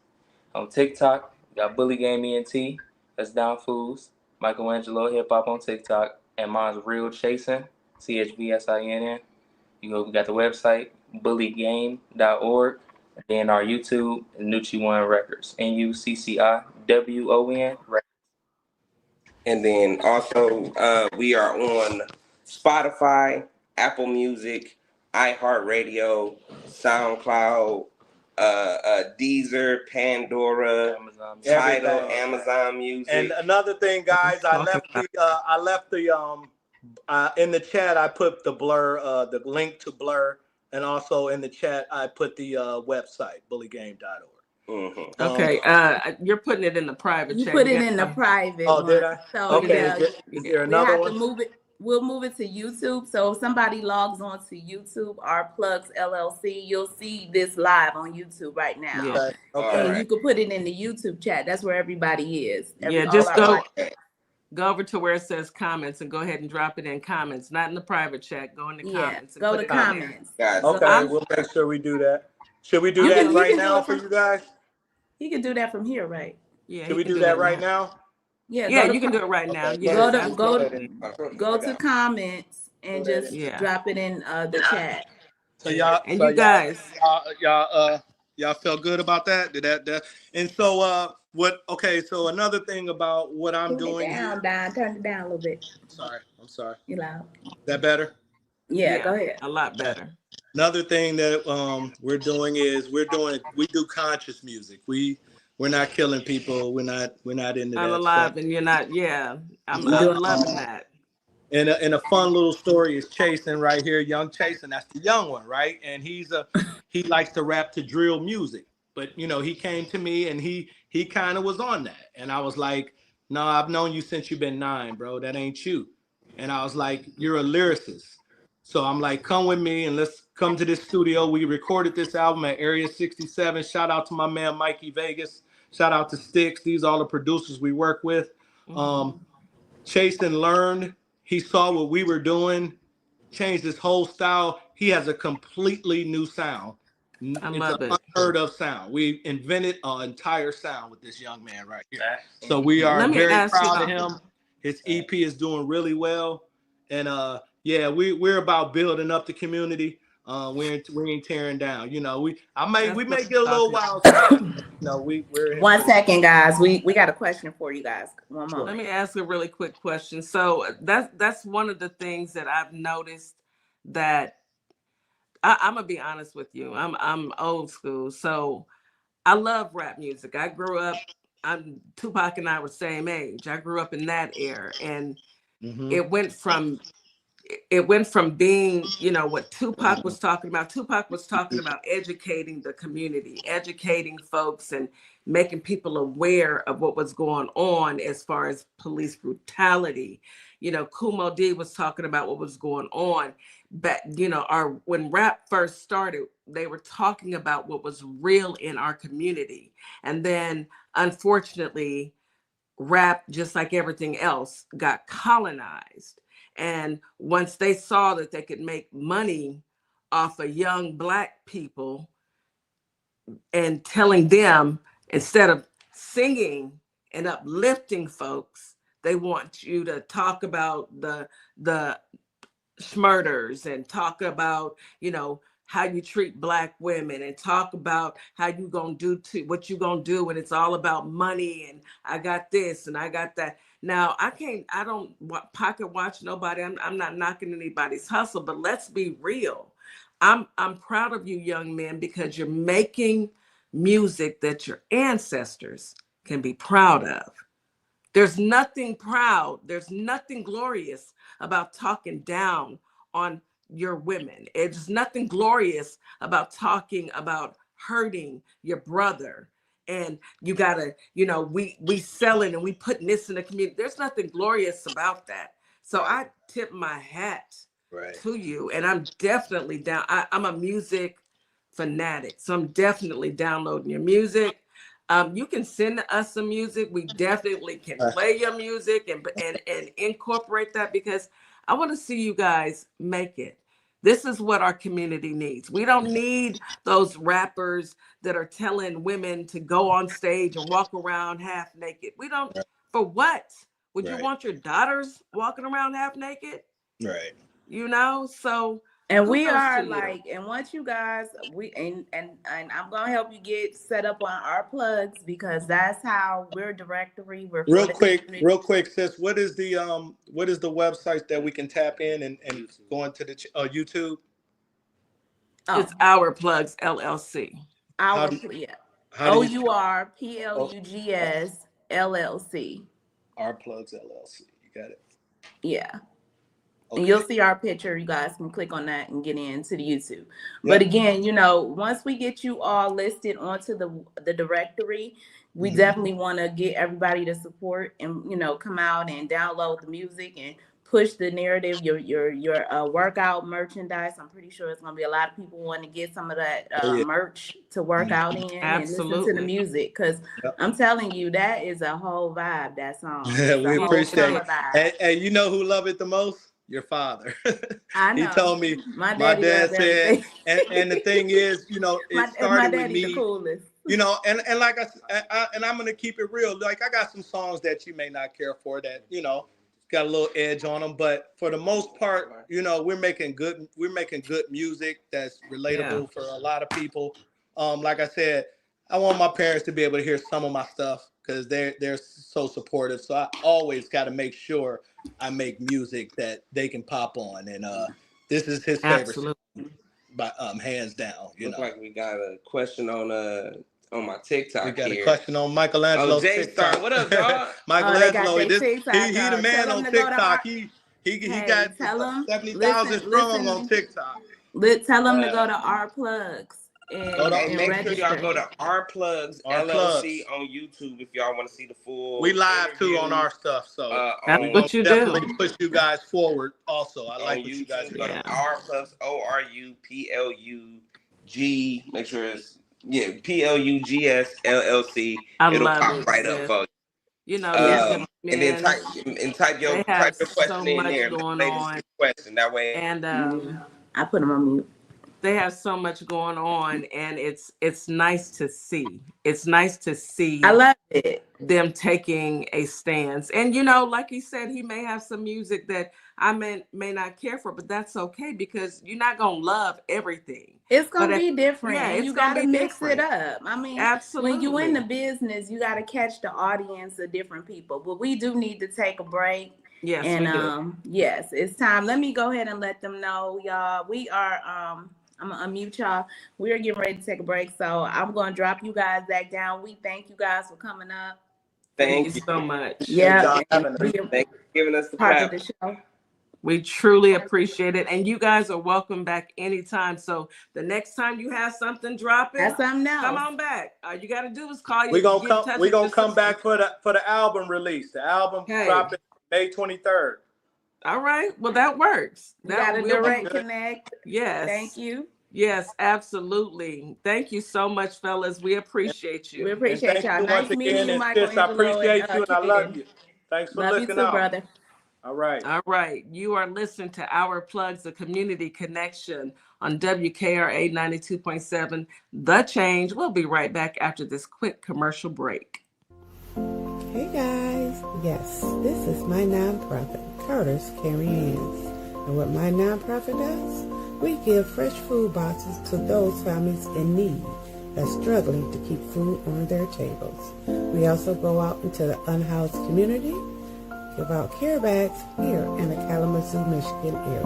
S9: On TikTok, we got Bully Game ENT, that's Down Foods, Michelangelo Hip Hop on TikTok, and mine's Real Chasin, CHBSINN. We got the website, bullygame.org. And then our YouTube, Nucci One Records, NUCCIWON Records.
S8: And then also, we are on Spotify, Apple Music, iHeartRadio, SoundCloud, Deezer, Pandora,
S9: Amazon.
S8: Tidal,
S7: Everything.
S8: Amazon Music.
S7: And another thing, guys, I left the in the chat. I put the blur, the link to blur, and also in the chat I put the website bullygame.org.
S8: Mm-hmm.
S2: Okay, you're putting it in the private
S3: You
S2: chat.
S3: put
S2: You
S3: it
S2: got-
S3: in the private
S7: Oh,
S3: one.
S7: did I?
S3: So
S7: Okay.
S3: yeah,
S7: Is there
S3: we
S7: another
S3: have to
S7: one?
S3: move it. We'll move it to YouTube. So if somebody logs on to YouTube, our plugs LLC, you'll see this live on YouTube right now.
S2: Yeah.
S7: Okay.
S3: And
S8: Alright.
S3: you can put it in the YouTube chat. That's where everybody is.
S2: Yeah,
S3: all
S2: just
S3: our
S2: go-
S3: podcasts.
S2: Go over to where it says comments and go ahead and drop it in comments, not in the private chat. Go in the
S3: Yeah,
S2: comments. And
S3: go
S2: put
S3: to
S2: it in there.
S3: comments.
S8: Guys,
S7: Okay,
S2: I'm-
S7: we'll make sure we do that. Should we do
S3: You
S7: that
S3: can- you
S7: right
S3: can do
S7: now
S3: it
S7: for
S3: from-
S7: you guys?
S3: You can do that from here, right?
S2: Yeah,
S7: Should
S2: he
S7: we do that right now?
S3: Yeah,
S2: Yeah,
S3: go to
S2: you can do it right now.
S7: Okay,
S2: Yes,
S3: go to
S2: absolutely.
S3: go to comments and just
S2: Yeah.
S3: drop it in the chat.
S7: So y'all,
S2: And you guys,
S7: y'all felt good about that? Did that? And so what? Okay, so another thing about what I'm
S3: Turn it
S7: doing
S3: down,
S7: here.
S3: Don. Turn it down a little bit.
S7: I'm sorry.
S3: You loud.
S7: Is that better?
S3: Yeah, go ahead.
S2: a lot better.
S7: Another thing that we're doing is we do conscious music. We're not killing people. We're not into
S2: I'm
S7: that
S2: alive
S7: stuff.
S2: and you're not. Yeah, I'm
S3: Yeah.
S2: loving that.
S7: And a fun little story is Chasen right here, young Chasen. That's the young one, right? And he likes to rap to drill music. But you know, he came to me and he kind of was on that. And I was like, no, I've known you since you've been 9, bro. That ain't you. And I was like, you're a lyricist. So I'm like, come with me and let's come to this studio. We recorded this album at Area 67. Shout out to my man Mikey Vegas. Shout out to Sticks. These are all the producers we work with. Chasen learned. He saw what we were doing, changed his whole style. He has a completely new sound.
S2: I
S7: It's
S2: love
S7: an
S2: it.
S7: unheard of sound. We invented an entire sound with this young man right here. So we are
S2: Let me
S7: very
S2: ask
S7: proud
S2: you-
S7: of him. His EP is doing really well. And yeah, we're about building up the community. We ain't tearing down. You know, we may get a little wild. No, we're
S3: 1 second, guys. We got a question for you guys. One
S2: Let
S3: moment.
S2: me ask a really quick question. So that's one of the things that I've noticed that I'm gonna be honest with you. I'm old school, so I love rap music. I grew up. Tupac and I were same age. I grew up in that era, and it went from it went from being, you know, what Tupac was talking about. Tupac was talking about educating the community, educating folks and making people aware of what was going on as far as police brutality. You know, Kumo D was talking about what was going on. But, you know, when rap first started, they were talking about what was real in our community. And then, unfortunately, rap, just like everything else, got colonized. And once they saw that they could make money off of young Black people and telling them, instead of singing and uplifting folks, they want you to talk about the schmurders and talk about, you know, how you treat Black women and talk about how you gonna do what you gonna do, and it's all about money and I got this and I got that. Now I don't pocket watch nobody. I'm not knocking anybody's hustle, but let's be real. I'm proud of you young men because you're making music that your ancestors can be proud of. There's nothing proud, there's nothing glorious about talking down on your women. It's nothing glorious about talking about hurting your brother. And you gotta, you know, we selling and we putting this in the community. There's nothing glorious about that. So I tip my hat to you, and I'm definitely down. I'm a music fanatic, so I'm definitely downloading your music. You can send us some music. We definitely can play your music and incorporate that, because I want to see you guys make it. This is what our community needs. We don't need those rappers that are telling women to go on stage and walk around half naked. We don't. For what? Would you want your daughters walking around half naked?
S7: Right.
S2: You know, so.
S3: And we are like, and once you guys, and I'm gonna help you get set up on our plugs, because that's how we're directory. We're
S7: real quick, sis. What is the website that we can tap in and go into the YouTube?
S2: Oh. It's Our Plugs LLC.
S3: OURPLUGS LLC.
S7: Our Plugs LLC. You got it.
S3: Yeah. Okay. And you'll see our picture. You guys can click on that and get into the YouTube. But again, you know, once we get you all listed onto the directory, we definitely want to get everybody to support and, you know, come out and download the music and push the narrative, your workout merchandise. I'm pretty sure it's going to be a lot of people wanting to get some of that merch to work out in and listen to the music, because I'm telling you, that is a whole vibe, that song.
S7: We appreciate it. And you know who love it the most? Your father.
S3: I know.
S7: He told me, my dad said, and the thing is, you know, it started with me. The coolest. You know, and like and I'm gonna keep it real. Like, I got some songs that you may not care for that, you know, got a little edge on them, but for the most part, you know, we're making good music that's relatable for a lot of people. Like I said, I want my parents to be able to hear some of my stuff because they're so supportive. So I always got to make sure I make music that they can pop on. And this is his favorite song, by hands down. You know,
S8: like we got a question on my TikTok.
S7: We got a question on Michelangelo's
S8: TikTok. What up, dog?
S7: Michelangelo, he the man on TikTok. He got 70,000 strong on TikTok.
S3: Tell them to go to Our Plugs. And
S8: make sure y'all go to Our Plugs LLC on YouTube if y'all want to see the full.
S7: We live too on our stuff, so
S2: that's what you do.
S7: Push you guys forward. Also, I like what you guys do.
S8: Go to Our Plugs, OURPLUG. Make sure it's PLUGS LLC. It'll pop right up for you.
S2: You know,
S8: and then type your question in there. Question that way.
S3: And I put them on mute.
S2: They have so much going on, and it's nice to see. It's nice to see.
S3: I love it.
S2: Them taking a stance. And, you know, like you said, he may have some music that I may not care for, but that's okay, because you're not going to love everything.
S3: It's going to be different. Yeah, you got to mix it up. I mean,
S2: absolutely.
S3: When you're in the business, you got to catch the audience of different people. But we do need to take a break.
S2: Yes,
S3: and
S2: we do.
S3: Yes, it's time. Let me go ahead and let them know, y'all. We are I'm gonna unmute y'all. We're getting ready to take a break, so I'm gonna drop you guys back down. We thank you guys for coming up.
S8: Thank you
S2: so much.
S3: Yeah,
S8: thank you for giving us the
S3: part of the show.
S2: We truly appreciate it. And you guys are welcome back anytime. So the next time you have something dropping,
S3: That's something else.
S2: come on back. All you got to do is call you.
S7: We're gonna come back for the album release. The album dropping May 23rd.
S2: All right. Well, that works.
S3: You got a direct connect.
S2: Yes.
S3: Thank you.
S2: Yes, absolutely. Thank you so much, fellas. We appreciate you.
S3: We appreciate y'all. Nice meeting you, Michael.
S7: I appreciate you and I love you. Thanks for looking out.
S3: Love you too, brother.
S7: All right.
S2: All right. You are listening to Our Plugs, the community connection on WKRA 92.7, The Change. We'll be right back after this quick commercial break.
S10: Hey guys. Yes, this is my nonprofit, Carter's Caring Hands. And what my nonprofit does, we give fresh food boxes to those families in need that's struggling to keep food on their tables. We also go out into the unhoused community, give out care bags here in the Kalamazoo, Michigan area.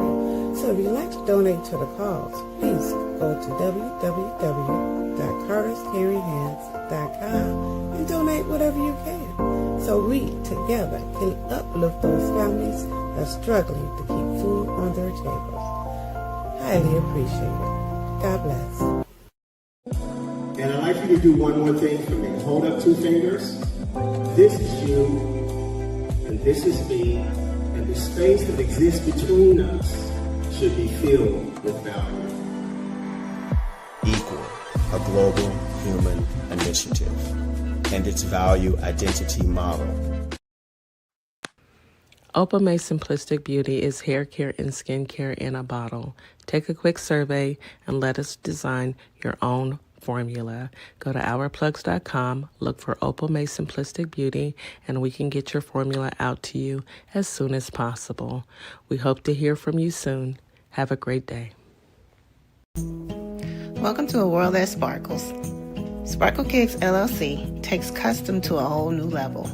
S10: So if you'd like to donate to the cause, please go to www.carterscaringhands.com and donate whatever you can. So we together can uplift those families that's struggling to keep food on their tables. Highly appreciate it. God bless.
S11: And I'd like you to do one more thing for me. Hold up 2 fingers. This is you, and this is me, and the space that exists between us should be filled with value.
S12: Equal, a global human initiative, and its value identity model.
S2: Opal May Simplistic Beauty is hair care and skincare in a bottle. Take a quick survey and let us design your own formula. Go to ourplugs.com, look for Opal May Simplistic Beauty, and we can get your formula out to you as soon as possible. We hope to hear from you soon. Have a great day.
S13: Welcome to a world that sparkles. Sparkle Cakes LLC takes custom to a whole new level.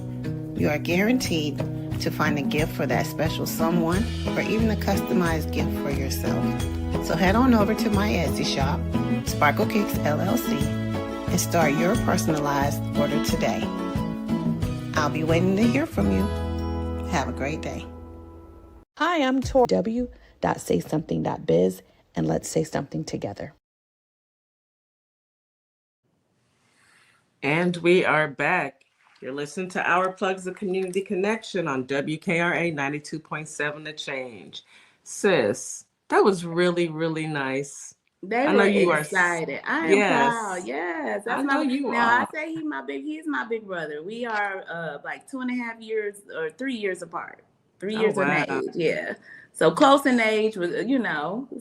S13: You are guaranteed to find a gift for that special someone or even a customized gift for yourself. So head on over to my Etsy shop, Sparkle Cakes LLC, and start your personalized order today. I'll be waiting to hear from you. Have a great day.
S14: Hi, I'm Tori w.saysomething.biz, and let's say something together.
S2: And we are back. You're listening to Our Plugs, the community connection on WKRA 92.7 The Change. Sis, that was really, really nice.
S3: They were excited. I am proud. Yes.
S2: That's I
S3: say he's my big brother. We are like 2.5 years or 3 years apart. 3 years in age. Yeah. So close in age with,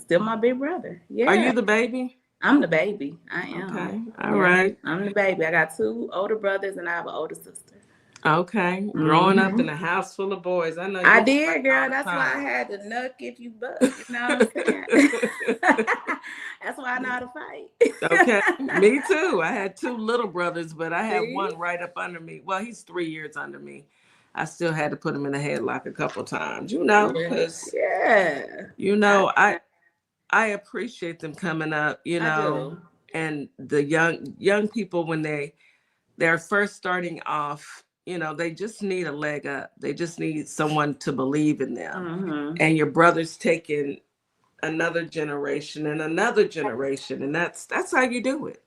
S3: still my big brother. Yeah.
S2: Are you the baby?
S3: I'm the baby. I am.
S2: Okay. All right.
S3: I'm the baby. I got 2 older brothers and I have an older sister.
S2: Okay. Growing up in a house full of boys. I know you
S3: I did, girl. That's why I had to nuck if you buck. You know what I'm saying? That's why I know how to fight.
S2: Okay. Me too. I had 2 little brothers, but I had one right up under me. Well, he's 3 years under me. I still had to put him in a headlock a couple times, because I appreciate them coming up, and the young people when they're first starting off, they just need a leg up. They just need someone to believe in them. Mm-hmm. And your brother's taking another generation and another generation, and that's how you do it.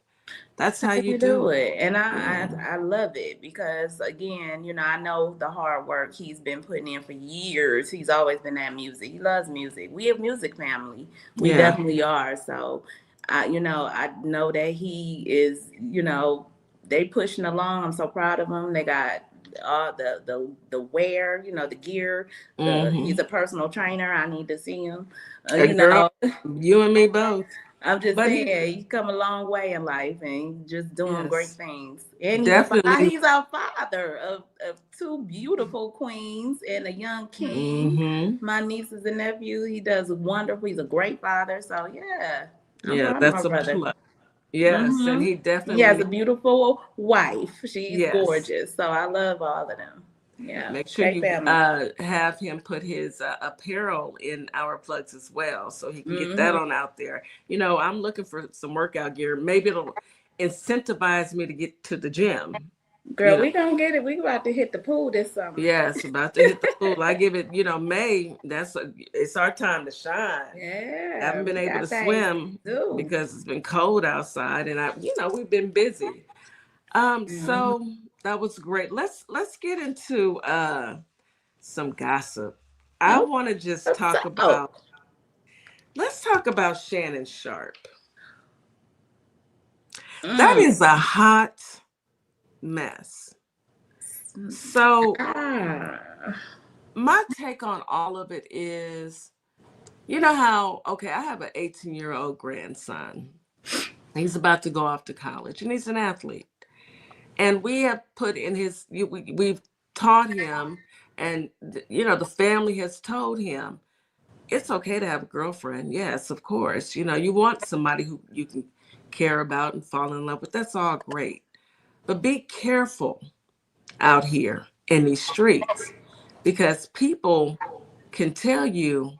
S2: That's how you do it.
S3: And I love it because, again, I know the hard work he's been putting in for years. He's always been at music. He loves music. We a music family. We definitely are. So, I know that he is, they pushing along. I'm so proud of him. They got all the wear, the gear. He's a personal trainer. I need to see him.
S2: Girl, you and me both.
S3: I'm just saying, he's come a long way in life and just doing great things. And he's our father of 2 beautiful queens and a young king. Mm-hmm. My nieces and nephews. He does wonderful. He's a great father. So
S2: that's a plus. Yes, mm-hmm. And he
S3: has a beautiful wife. She's gorgeous. So I love all of them. Yeah.
S2: Make sure you have him put his apparel in Our Plugs as well, so he can get that on out there. I'm looking for some workout gear. Maybe it'll incentivize me to get to the gym.
S3: Girl, we gonna get it. We about to hit the pool this summer.
S2: Yes, about to hit the pool. I give it, May. It's our time to shine.
S3: Yeah,
S2: Haven't been
S3: we
S2: able
S3: got
S2: to
S3: things
S2: swim
S3: to do.
S2: because it's been cold outside, and we've been busy. So that was great. Let's get into some gossip. I want to just talk about. Let's talk about Shannon Sharp. That is a hot mess. So my take on all of it is, you know how, okay, I have an 18-year-old grandson. He's about to go off to college, and he's an athlete. And we have put in we've taught him, and the family has told him, it's okay to have a girlfriend. Yes, of course. You want somebody who you can care about and fall in love with. That's all great. But be careful out here in these streets, because people can tell you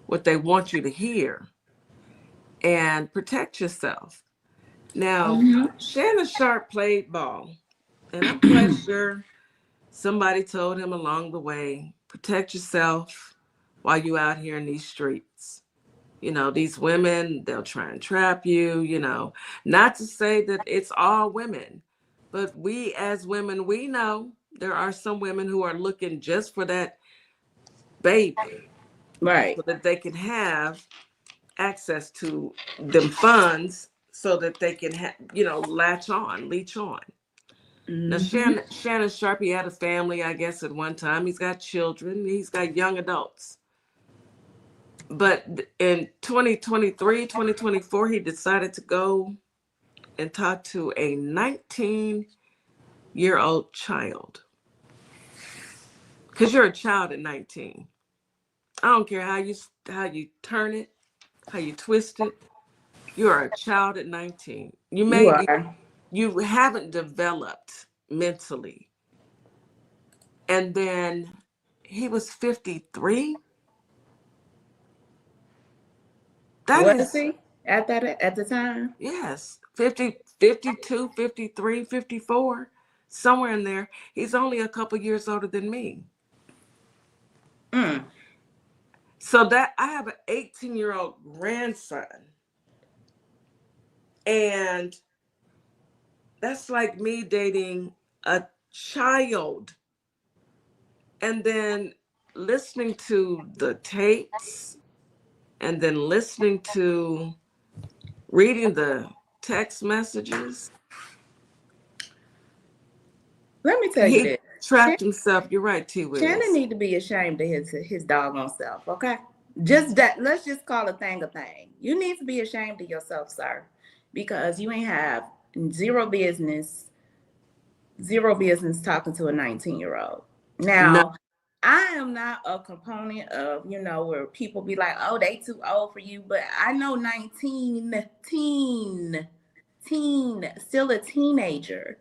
S2: what they want you to hear, and protect yourself. Now, Shannon Sharp played ball, and I'm quite sure somebody told him along the way, protect yourself while you out here in these streets. These women, they'll try and trap you, not to say that it's all women, but we as women, we know there are some women who are looking just for that baby,
S3: right?
S2: So that they can have access to them funds, so that they can leech on. Now, Shannon Sharp, he had a family, I guess, at one time. He's got children. He's got young adults. But in 2023, 2024, he decided to go and talk to a 19-year-old child. Because you're a child at 19. I don't care how you turn it, how you twist it. You are a child at 19. You haven't developed mentally. And then he was 53.
S3: Was he at the time?
S2: Yes. 50, 52, 53, 54, somewhere in there. He's only a couple years older than me. So that I have an 18-year-old grandson. And that's like me dating a child. And then listening to the tapes, and then reading the text messages.
S3: Let me tell you this.
S2: Trapped himself. You're right, T-Wiz.
S3: Shannon need to be ashamed of his doggone self, okay? Just that. Let's just call a thing a thing. You need to be ashamed of yourself, sir, because you ain't have zero business talking to a 19-year-old. Now, no. I am not a component of, where people be like, oh, they too old for you. But I know 19, still a teenager.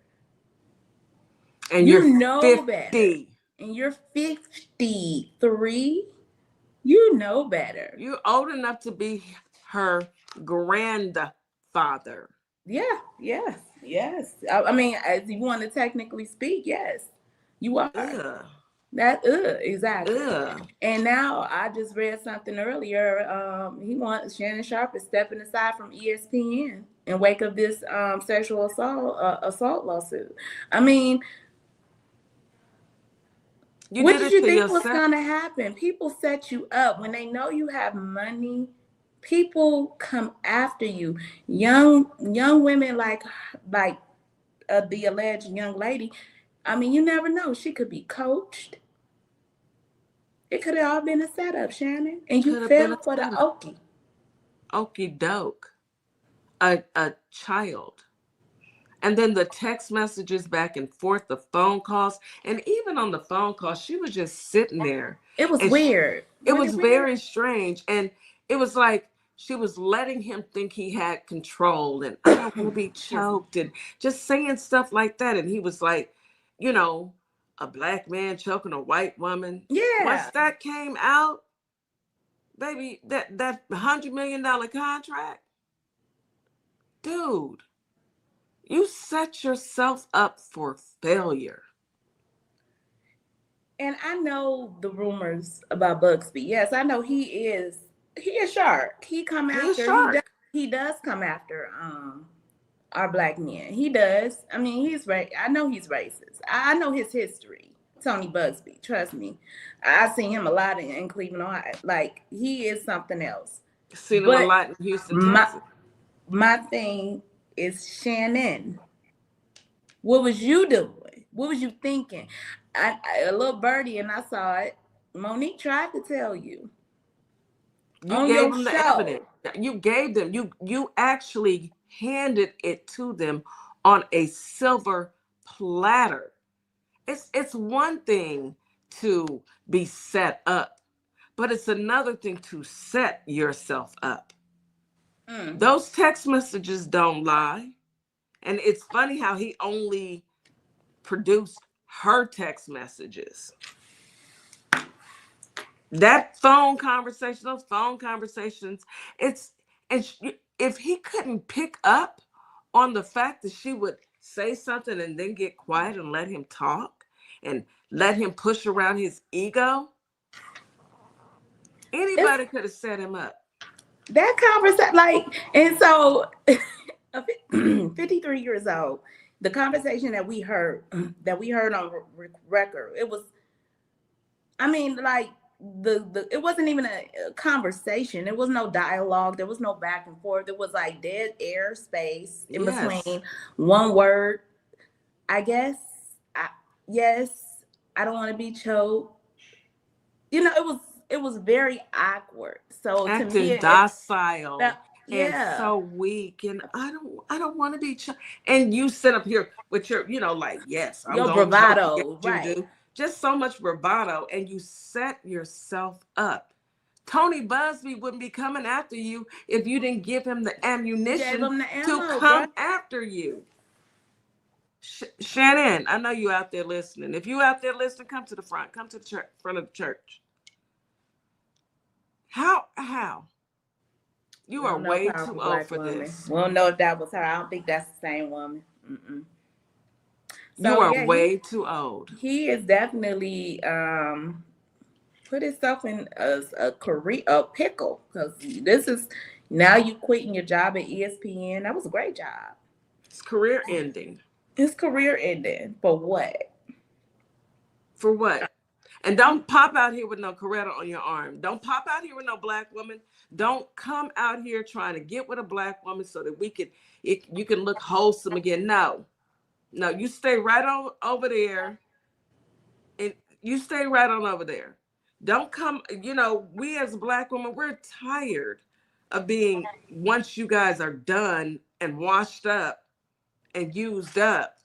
S2: And you're
S3: know 50. Better. And you're 53. You know better.
S2: You're old enough to be her grandfather.
S3: Yeah, yes. I mean, as you want to technically speak, yes, you are. Exactly. And now I just read something earlier. Shannon Sharp is stepping aside from ESPN in wake of this sexual assault lawsuit. I mean, what did you think was going to happen? People set you up when they know you have money. People come after you. Young women like the alleged young lady. I mean, you never know. She could be coached. It could have all been a setup, Shannon. And you fell for the
S2: okie doke. A child. And then the text messages back and forth, the phone calls. And even on the phone call, she was just sitting there.
S3: It was weird.
S2: It was very strange. And it was like she was letting him think he had control. And I don't want to be choked. And just saying stuff like that. And he was like, a black man choking a white woman.
S3: Yeah.
S2: Once that came out, baby, that $100 million contract, dude, You set yourself up for failure.
S3: And I know the rumors about Bugsby. Yes, I know he is a shark. He come
S2: He's a
S3: after
S2: shark.
S3: he does come after our black men. He does. I mean, he's right. I know he's racist. I know his history. Tony Bugsby, trust me. I've seen him a lot in Cleveland, Ohio. Like, he is something else.
S2: Seen him a
S3: But
S2: lot in Houston, Texas.
S3: my thing is, Shannon, what was you doing? What was you thinking? A little birdie, and I saw it. Monique tried to tell you.
S2: You gave them the evidence. You gave them. You actually handed it to them on a silver platter. It's one thing to be set up, but it's another thing to set yourself up. Those text messages don't lie. And it's funny how he only produced her text messages. Those phone conversations, if he couldn't pick up on the fact that she would say something and then get quiet and let him talk and let him push around his ego, anybody could have set him up.
S3: That conversation, and so 53 years old, the conversation that we heard on record, it was, I mean, like, it wasn't even a conversation. There was no dialogue. There was no back and forth. It was like dead air space in between one word. I guess, yes, I don't want to be choked. You know, it was very awkward. So
S2: acting
S3: to me,
S2: docile and so weak, and I don't want to be and you sit up here with your, like, yes, I'm
S3: your bravado,
S2: right? You do. Just so much bravado, and you set yourself up. Tony Busby wouldn't be coming after you if you didn't give him the ammunition to come after you. Shannon, I know you out there listening. If you out there listening, come to the front. Come to the church, front of the church. How? You are way too old for this.
S3: We don't know if that was her. I don't think that's the same woman.
S2: So, you are way too old.
S3: He is definitely put himself in a pickle, because this is, now you quitting your job at ESPN. That was a great job.
S2: It's career ending.
S3: His career ending for what?
S2: For what? And don't pop out here with no Coretta on your arm. Don't pop out here with no black woman. Don't come out here trying to get with a black woman so that you can look wholesome again. No, you stay right on over there. And you stay right on over there. Don't come, we as black women, we're tired of being, once you guys are done and washed up and used up,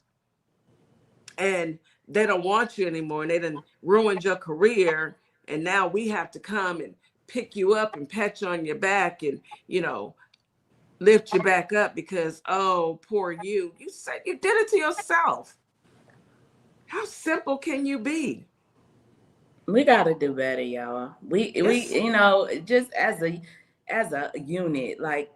S2: and they don't want you anymore, and they done ruined your career, and now we have to come and pick you up and pat you on your back and, lift you back up because, oh, poor you. You said you did it to yourself. How simple can you be?
S3: We got to do better, y'all. We just as a unit, like,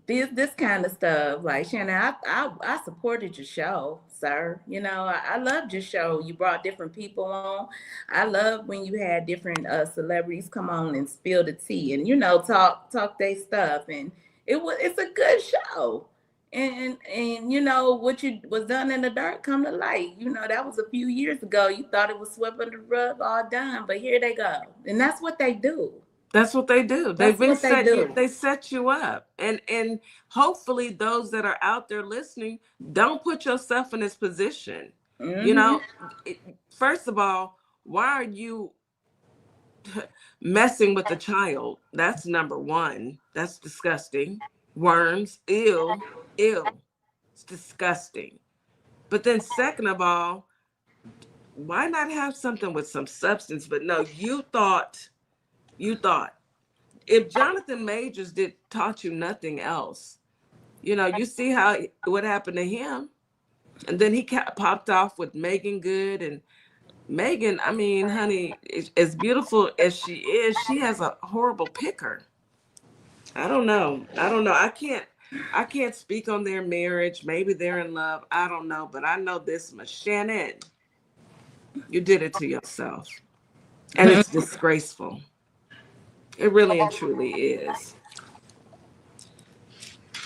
S3: this kind of stuff. Like, Shannon, I supported your show, sir. I loved your show. You brought different people on. I love when you had different celebrities come on and spill the tea and talk their stuff, and it's a good show. And what you was done in the dark come to light. That was a few years ago. You thought it was swept under the rug, all done, but here they go. And that's what they do.
S2: That's what they do. They set you up. And hopefully those that are out there listening, don't put yourself in this position. First of all, why are you messing with the child? That's number one. That's disgusting. Worms, ew. It's disgusting. But then second of all, why not have something with some substance? But no, you thought if Jonathan Majors taught you nothing else, you see what happened to him, and then he popped off with Megan Good. And Megan, I mean, honey, as beautiful as she is, she has a horrible picker. I don't know. I I can't speak on their marriage. Maybe they're in love. I don't know. But I know this much. Shannon, you did it to yourself. And it's disgraceful. It really and truly is.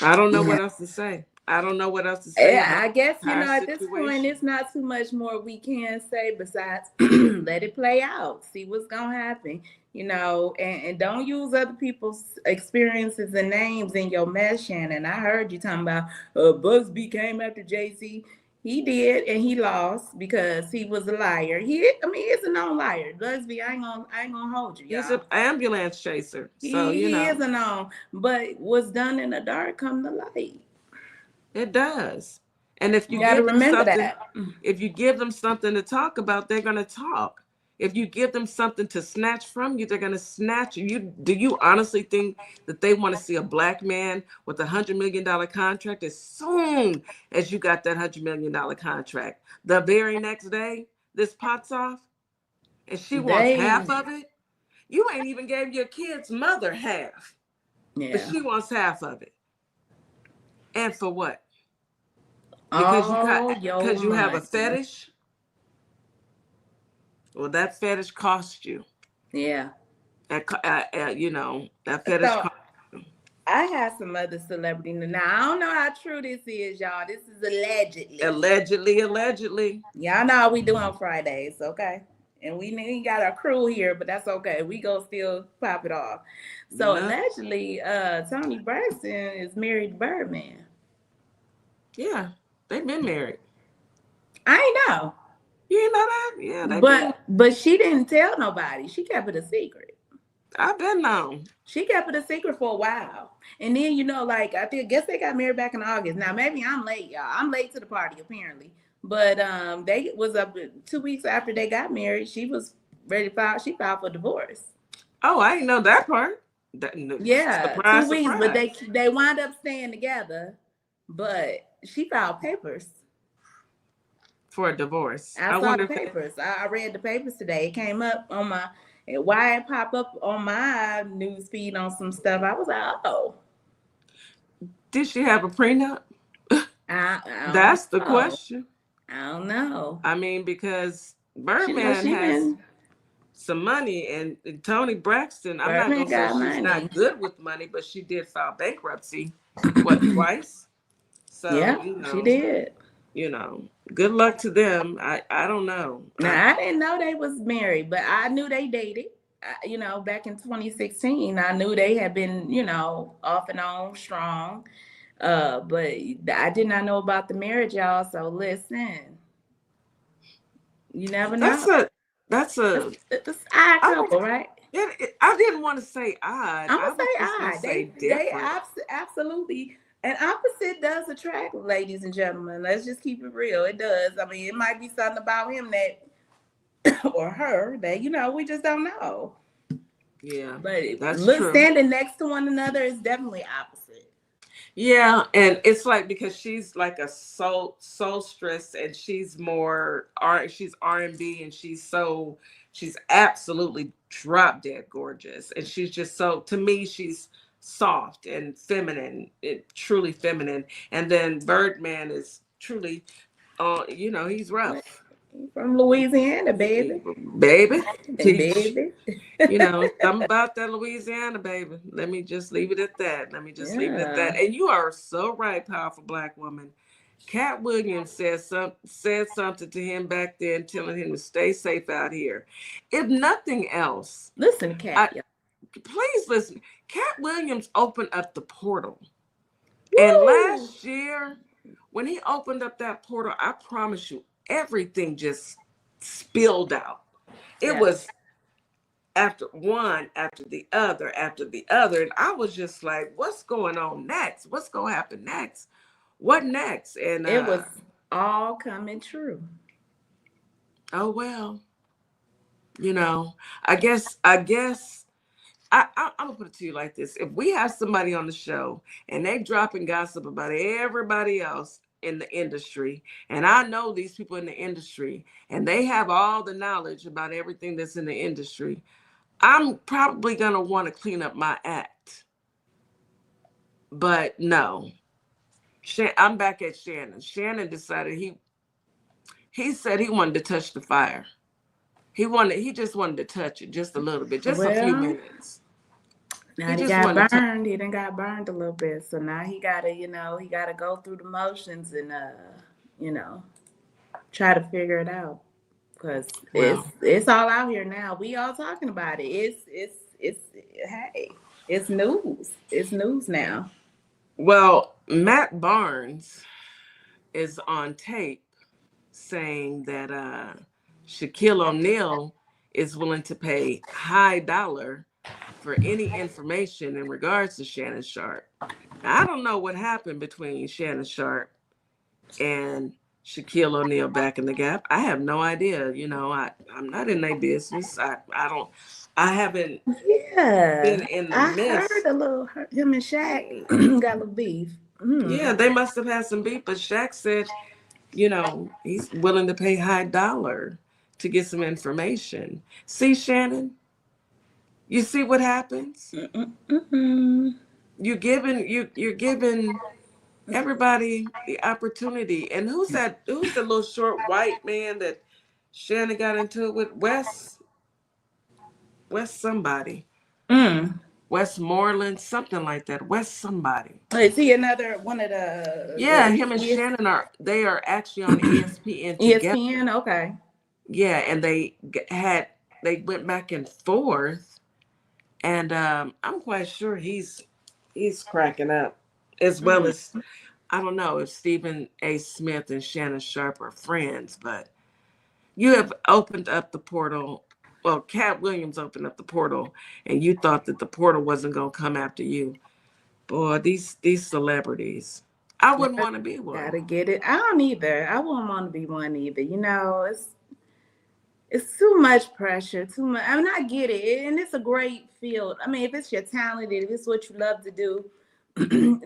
S2: I don't know what else to say. I don't know what else to say about
S3: I guess,
S2: the entire
S3: at this point,
S2: situation.
S3: it's not too much more we can say besides let it play out, see what's going to happen, and don't use other people's experiences and names in your mess, Shannon. I heard you talking about Busby came after Jay-Z. He did, and he lost because he was a liar. He's a known liar. Busby, I ain't gonna hold you, y'all.
S2: He's an ambulance chaser. So,
S3: he is a known, but what's done in the dark come to light.
S2: It does. And if you
S3: gotta
S2: give them
S3: remember
S2: something,
S3: that.
S2: if you give them something to talk about, they're gonna talk. If you give them something to snatch from you, they're gonna snatch you. Do you honestly think that they want to see a black man with $100 million contract as soon as you got that $100 million contract? The very next day, this pops off, and she wants half of it. You ain't even gave your kid's mother half, but she wants half of it. And for what? Because you have a fetish. Well, that fetish cost you.
S3: Yeah.
S2: That fetish cost you.
S3: I have some other celebrity. Now, I don't know how true this is, y'all. This is allegedly.
S2: Allegedly.
S3: Y'all know how we do on Fridays, okay? And we ain't got our crew here, but that's okay. We go still pop it off. So allegedly, Tony Braxton is married to Birdman.
S2: Yeah, they've been married.
S3: I ain't know.
S2: You ain't know that? Yeah,
S3: but she didn't tell nobody. She kept it a secret.
S2: I've been known.
S3: She kept it a secret for a while. And then, I guess they got married back in August. Now, maybe I'm late, y'all. I'm late to the party, apparently. But they was up 2 weeks after they got married. She was ready to file. She filed for divorce.
S2: Oh, I didn't know that part.
S3: Surprise, 2 weeks, but they wound up staying together. But she filed papers
S2: for a divorce.
S3: I saw the papers. I read the papers today. It came up on my why it popped up on my news feed on some stuff. I was like, oh.
S2: Did she have a prenup? That's the question.
S3: I don't know.
S2: I mean, because Birdman has some money, and Tony Braxton, I'm not going to say she's not good with money, but she did file bankruptcy, twice? So,
S3: yeah, she did.
S2: Good luck to them. I don't know.
S3: Now, I didn't know they was married, but I knew they dated. Back in 2016, I knew they had been, off and on strong. But I did not know about the marriage, y'all. So listen, you never know.
S2: It's
S3: odd couple, right?
S2: Yeah, I didn't want to say odd.
S3: I'm gonna say odd.
S2: They
S3: absolutely. And opposite does attract, ladies and gentlemen. Let's just keep it real. It does. I mean, it might be something about him that, or her, that, we just don't know.
S2: Yeah,
S3: but
S2: that's true.
S3: Standing next to one another is definitely opposite.
S2: Yeah, and it's like, because she's like a soulstress, and she's more she's R&B, and she's absolutely drop dead gorgeous, and she's just to me, she's soft and feminine, truly feminine. And then Birdman is truly, he's rough.
S3: From Louisiana, baby.
S2: Baby.
S3: Baby.
S2: Something about that Louisiana, baby. Let me just leave it at that. Leave it at that. And you are so right, powerful Black woman. Cat Williams said something to him back then, telling him to stay safe out here. If nothing else,
S3: listen, Cat.
S2: Please listen. Cat Williams opened up the portal. Woo! And last year, when he opened up that portal, I promise you, everything just spilled out. It was after the other. And I was just like, what's going on next? What's going to happen next? What next? And
S3: it was all coming true.
S2: Oh, well, I guess I'm gonna put it to you like this. If we have somebody on the show and they dropping gossip about everybody else in the industry, and I know these people in the industry, and they have all the knowledge about everything that's in the industry, I'm probably gonna want to clean up my act. But no, I'm back at Shannon. Shannon decided he said he wanted to touch the fire. He just wanted to touch it just a little bit, just a few
S3: Well,
S2: minutes.
S3: now
S2: He
S3: he
S2: just
S3: got
S2: wanted to.
S3: burned. He done got burned a little bit. So now he gotta, he gotta go through the motions and you know, try to figure it out. Cause
S2: Well,
S3: it's all out here now. We all talking about it. It's hey, it's news. It's news now.
S2: well, Matt Barnes is on tape saying that Shaquille O'Neal is willing to pay high dollar for any information in regards to Shannon Sharp. Now, I don't know what happened between Shannon Sharp and Shaquille O'Neal back in the Gap. I have no idea. I'm not in their business. I haven't
S3: Yeah,
S2: been in the
S3: I heard
S2: midst.
S3: a little. Him and Shaq got a little beef.
S2: Yeah, they must have had some beef, but Shaq said, he's willing to pay high dollar to get some information. See, Shannon, you see what happens? You're giving everybody the opportunity. And who's that? Who's the little short white man that Shannon got into it with? West somebody. Westmoreland, something like that. West somebody.
S3: Is he another one of the?
S2: Yeah, him and Shannon are actually on ESPN together.
S3: ESPN, okay.
S2: Yeah, and they went back and forth, and I'm quite sure he's cracking up, as well as I don't know if Stephen A. Smith and Shannon Sharp are friends, but you have opened up the portal. Well, Cat Williams opened up the portal, and you thought that the portal wasn't going to come after you. Boy, these celebrities, I wouldn't want to be one.
S3: Gotta get it. I don't either. I wouldn't want to be one either. It's too much pressure. Too much. I mean, I get it, and it's a great field. I mean, if it's your talent, if it's what you love to do,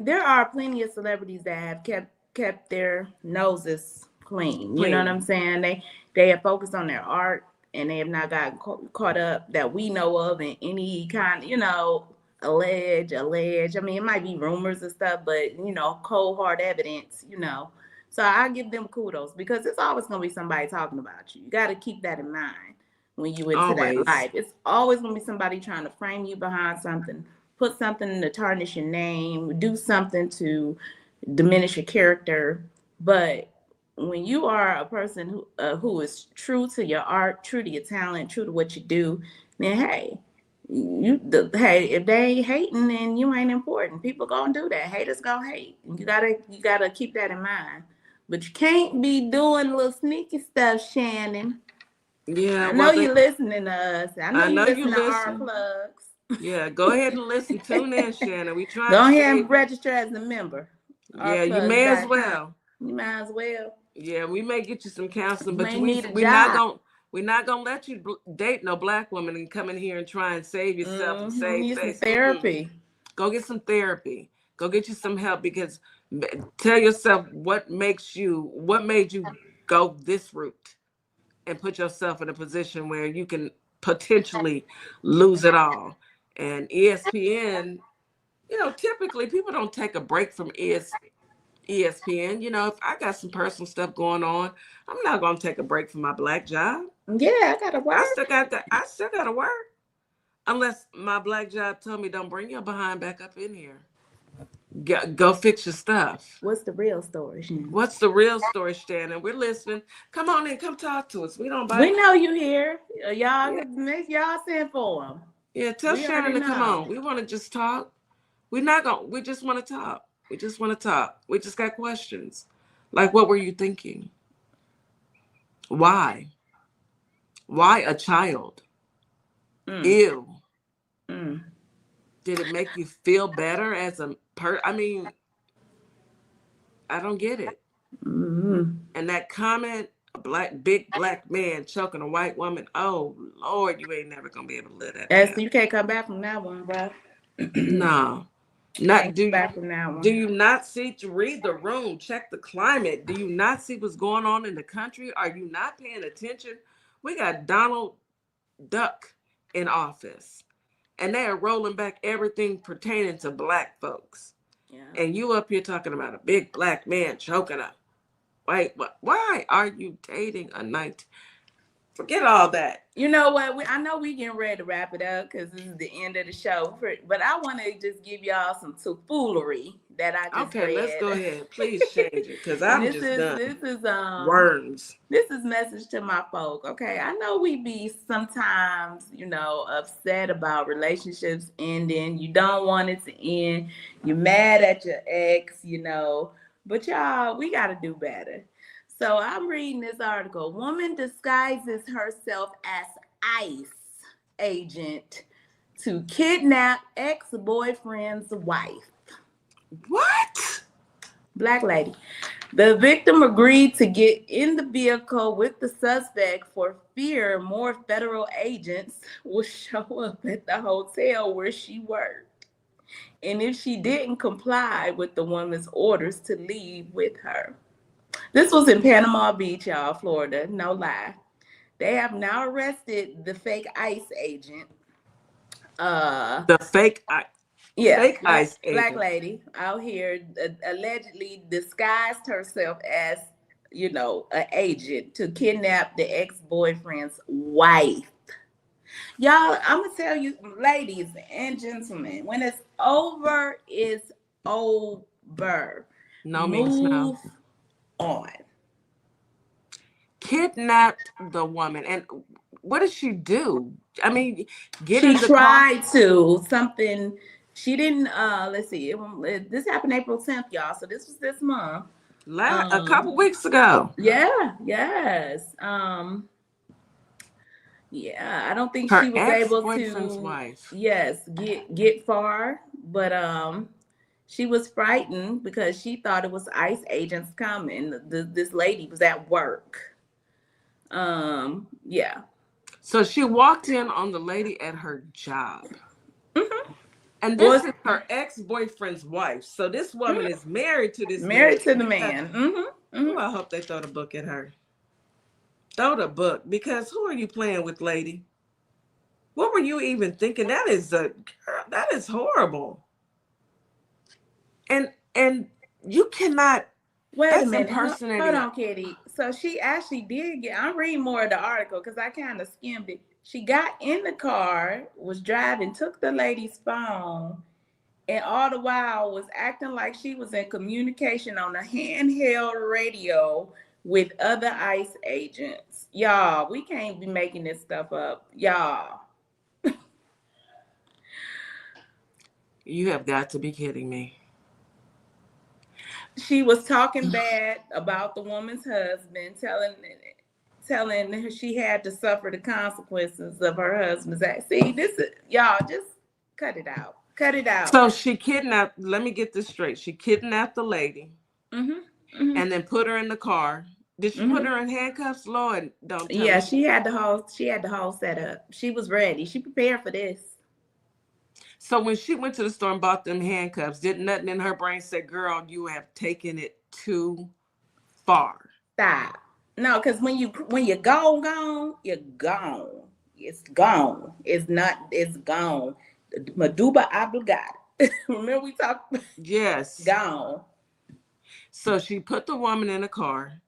S3: there are plenty of celebrities that have kept their noses clean. You know what I'm saying? They have focused on their art, and they have not gotten caught up that we know of in any kind, allege. I mean, it might be rumors and stuff, but cold hard evidence, So I give them kudos because it's always gonna be somebody talking about you. You got to keep that in mind when you into that life. It's always gonna be somebody trying to frame you behind something, put something to tarnish your name, do something to diminish your character. But when you are a person who is true to your art, true to your talent, true to what you do, then hey, if they ain't hating, then you ain't important. People gonna do that. Haters gonna hate. You gotta keep that in mind. But you can't be doing little sneaky stuff, Shannon.
S2: Yeah,
S3: I know you're listening to us. I know you listen to our plugs.
S2: Yeah, go ahead and listen. Tune in, Shannon. We trying
S3: go
S2: to
S3: ahead and register as a member.
S2: Yeah, you may as well.
S3: You might as well.
S2: Yeah, we may get you some counseling, but we're not gonna let you date no black woman and come in here and try and save yourself and save face.
S3: Therapy.
S2: Go get some therapy. Go get you some help, because tell yourself what made you go this route and put yourself in a position where you can potentially lose it all. And ESPN, typically people don't take a break from ESPN. If I got some personal stuff going on, I'm not gonna take a break from my black job.
S3: Yeah, I gotta work.
S2: I still gotta work. Unless my black job told me, don't bring your behind back up in here. Go fix your stuff.
S3: What's the real story, Shannon?
S2: What's the real story, Shannon? We're listening. Come on in, come talk to us. We don't bite.
S3: We know you here. Y'all send for them.
S2: Yeah, tell Shannon to come on. We want to just talk. We just want to talk. We just want to talk. We just got questions. Like, what were you thinking? Why? Why a child? Ew. Did it make you feel better as a I mean, I don't get it. And that comment, big black man choking a white woman. Oh Lord, you ain't never gonna be able to live that.
S3: You can't come back from that one, bro.
S2: No. Do you not see to read the room, check the climate? Do you not see what's going on in the country? Are you not paying attention? We got Donald Duck in office, and they are rolling back everything pertaining to black folks.
S3: Yeah.
S2: And you up here talking about a big black man choking her. Wait, why are you dating a night? Forget all that.
S3: You know what? I know we getting ready to wrap it up because this is the end of the show. But I want to just give y'all some tomfoolery that I just
S2: Okay, let's go
S3: read.
S2: ahead. Please change it because
S3: And
S2: I'm just done.
S3: Worms.
S2: Worms.
S3: This is message to my folk. Okay, I know we be sometimes, upset about relationships ending. You don't want it to end. You're mad at your ex, but y'all, we got to do better. So I'm reading this article. Woman disguises herself as ICE agent to kidnap ex-boyfriend's wife.
S2: What?
S3: Black lady. The victim agreed to get in the vehicle with the suspect for fear more federal agents would show up at the hotel where she worked. And if she didn't comply with the woman's orders to leave with her. This was in Panama Beach, y'all, Florida. No lie. They have now arrested the fake ICE agent.
S2: The fake ICE.
S3: Yeah,
S2: fake ICE
S3: black
S2: agent.
S3: lady out here allegedly disguised herself as, an agent to kidnap the ex-boyfriend's wife. Y'all, I'm gonna tell you, ladies and gentlemen, when it's over, it's over.
S2: No means no.
S3: Move on.
S2: Kidnapped the woman, and what did she do? I mean,
S3: She tried to something. She didn't. Let's see. This happened April 10th, y'all. So this was this month.
S2: A couple weeks ago.
S3: Yeah. Yes. Yeah. I don't think
S2: Her
S3: she was able
S2: ex-boyfriend's
S3: to.
S2: wife.
S3: Yes. Get far, but she was frightened because she thought it was ICE agents coming. This lady was at work. Yeah.
S2: So she walked in on the lady at her job. Mm-hmm. And this is her ex-boyfriend's wife. So this woman is married to this
S3: married
S2: man.
S3: to the man. Mm-hmm. Mm-hmm.
S2: Ooh, I hope they throw the book at her. Throw the book, because who are you playing with, lady? What were you even thinking? That is horrible. And you cannot.
S3: Wait a minute.
S2: Impersonating.
S3: Hold on, Kitty. So she actually did get. I'm reading more of the article because I kind of skimmed it. She got in the car, was driving, took the lady's phone, and all the while was acting like she was in communication on a handheld radio with other ICE agents. Y'all, we can't be making this stuff up. Y'all.
S2: You have got to be kidding me.
S3: She was talking bad about the woman's husband, telling her she had to suffer the consequences of her husband's act. See, this is, y'all, just cut it out. Cut it out.
S2: So she kidnapped, let me get this straight. She kidnapped the lady and then put her in the car. Did she put her in handcuffs? Lord, don't tell me.
S3: She had the whole set up. She was ready. She prepared for this.
S2: So when she went to the store and bought them handcuffs, did nothing in her brain say, girl, you have taken it too far?
S3: Stop. No, because when you gone, you're gone. It's gone. It's gone. Maduba obligata. Remember we talked?
S2: Yes.
S3: Gone.
S2: So she put the woman in a car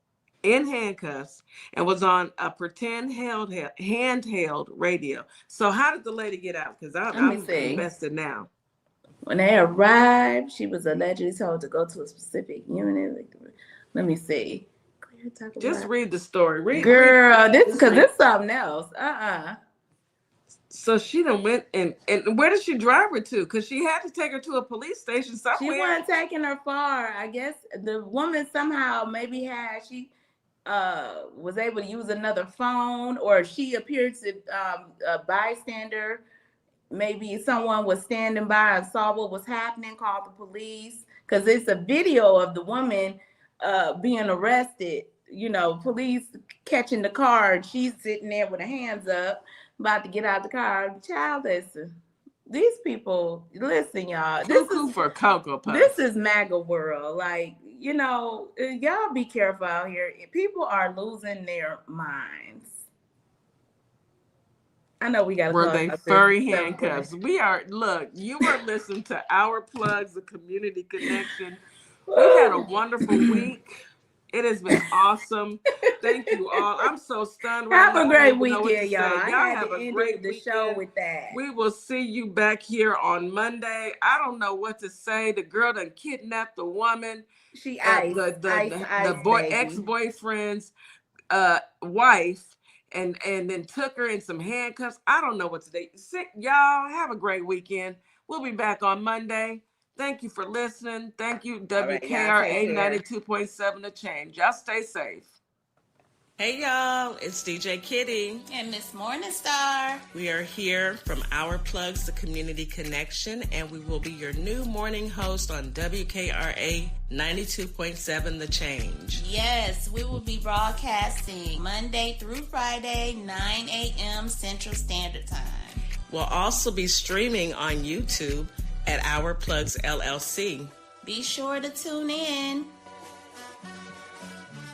S2: in handcuffs and was on a pretend handheld radio. So how did the lady get out? Because I'm invested now.
S3: When they arrived, she was allegedly told to go to a specific unit. Let me see.
S2: Just read the story.
S3: Girl, this is something else.
S2: So she done went and where did she drive her to? Because she had to take her to a police station somewhere.
S3: She wasn't taking her far. I guess the woman somehow was able to use another phone, or she appeared to a bystander. Maybe someone was standing by and saw what was happening, called the police, because it's a video of the woman being arrested. Police catching the car, and she's sitting there with her hands up, about to get out the car. Child, listen. These people, listen, y'all. This is
S2: for Cocoa Puffs.
S3: This is MAGA world. Like, y'all be careful out here. People are losing their minds. I know we got to
S2: Were
S3: talk
S2: they
S3: about
S2: furry
S3: this
S2: handcuffs? We are, look, you are listening to Our Plugs, the Community Connection. We've had a wonderful week. It has been awesome. Thank you all. I'm so stunned right now.
S3: Have a great
S2: I don't even know what to
S3: weekend, y'all.
S2: say.
S3: I
S2: Y'all
S3: had
S2: have
S3: to
S2: a
S3: end
S2: great
S3: the show
S2: weekend.
S3: with that.
S2: We will see you back here on Monday. I don't know what to say. The girl done kidnapped the woman.
S3: She ice,
S2: the boy
S3: baby.
S2: ex-boyfriend's wife, and then took her in some handcuffs. I don't know what to say. Y'all have a great weekend. We'll be back on Monday. Thank you for listening. Thank you, WKRA 92.7 The Change. Y'all stay safe. Hey, y'all. It's DJ Kitty.
S1: And Miss Morningstar.
S2: We are here from Our Plugs, the Community Connection, and we will be your new morning host on WKRA 92.7 The Change.
S1: Yes, we will be broadcasting Monday through Friday, 9 a.m. Central Standard Time.
S2: We'll also be streaming on YouTube at Our Plugs LLC.
S1: Be sure to tune in.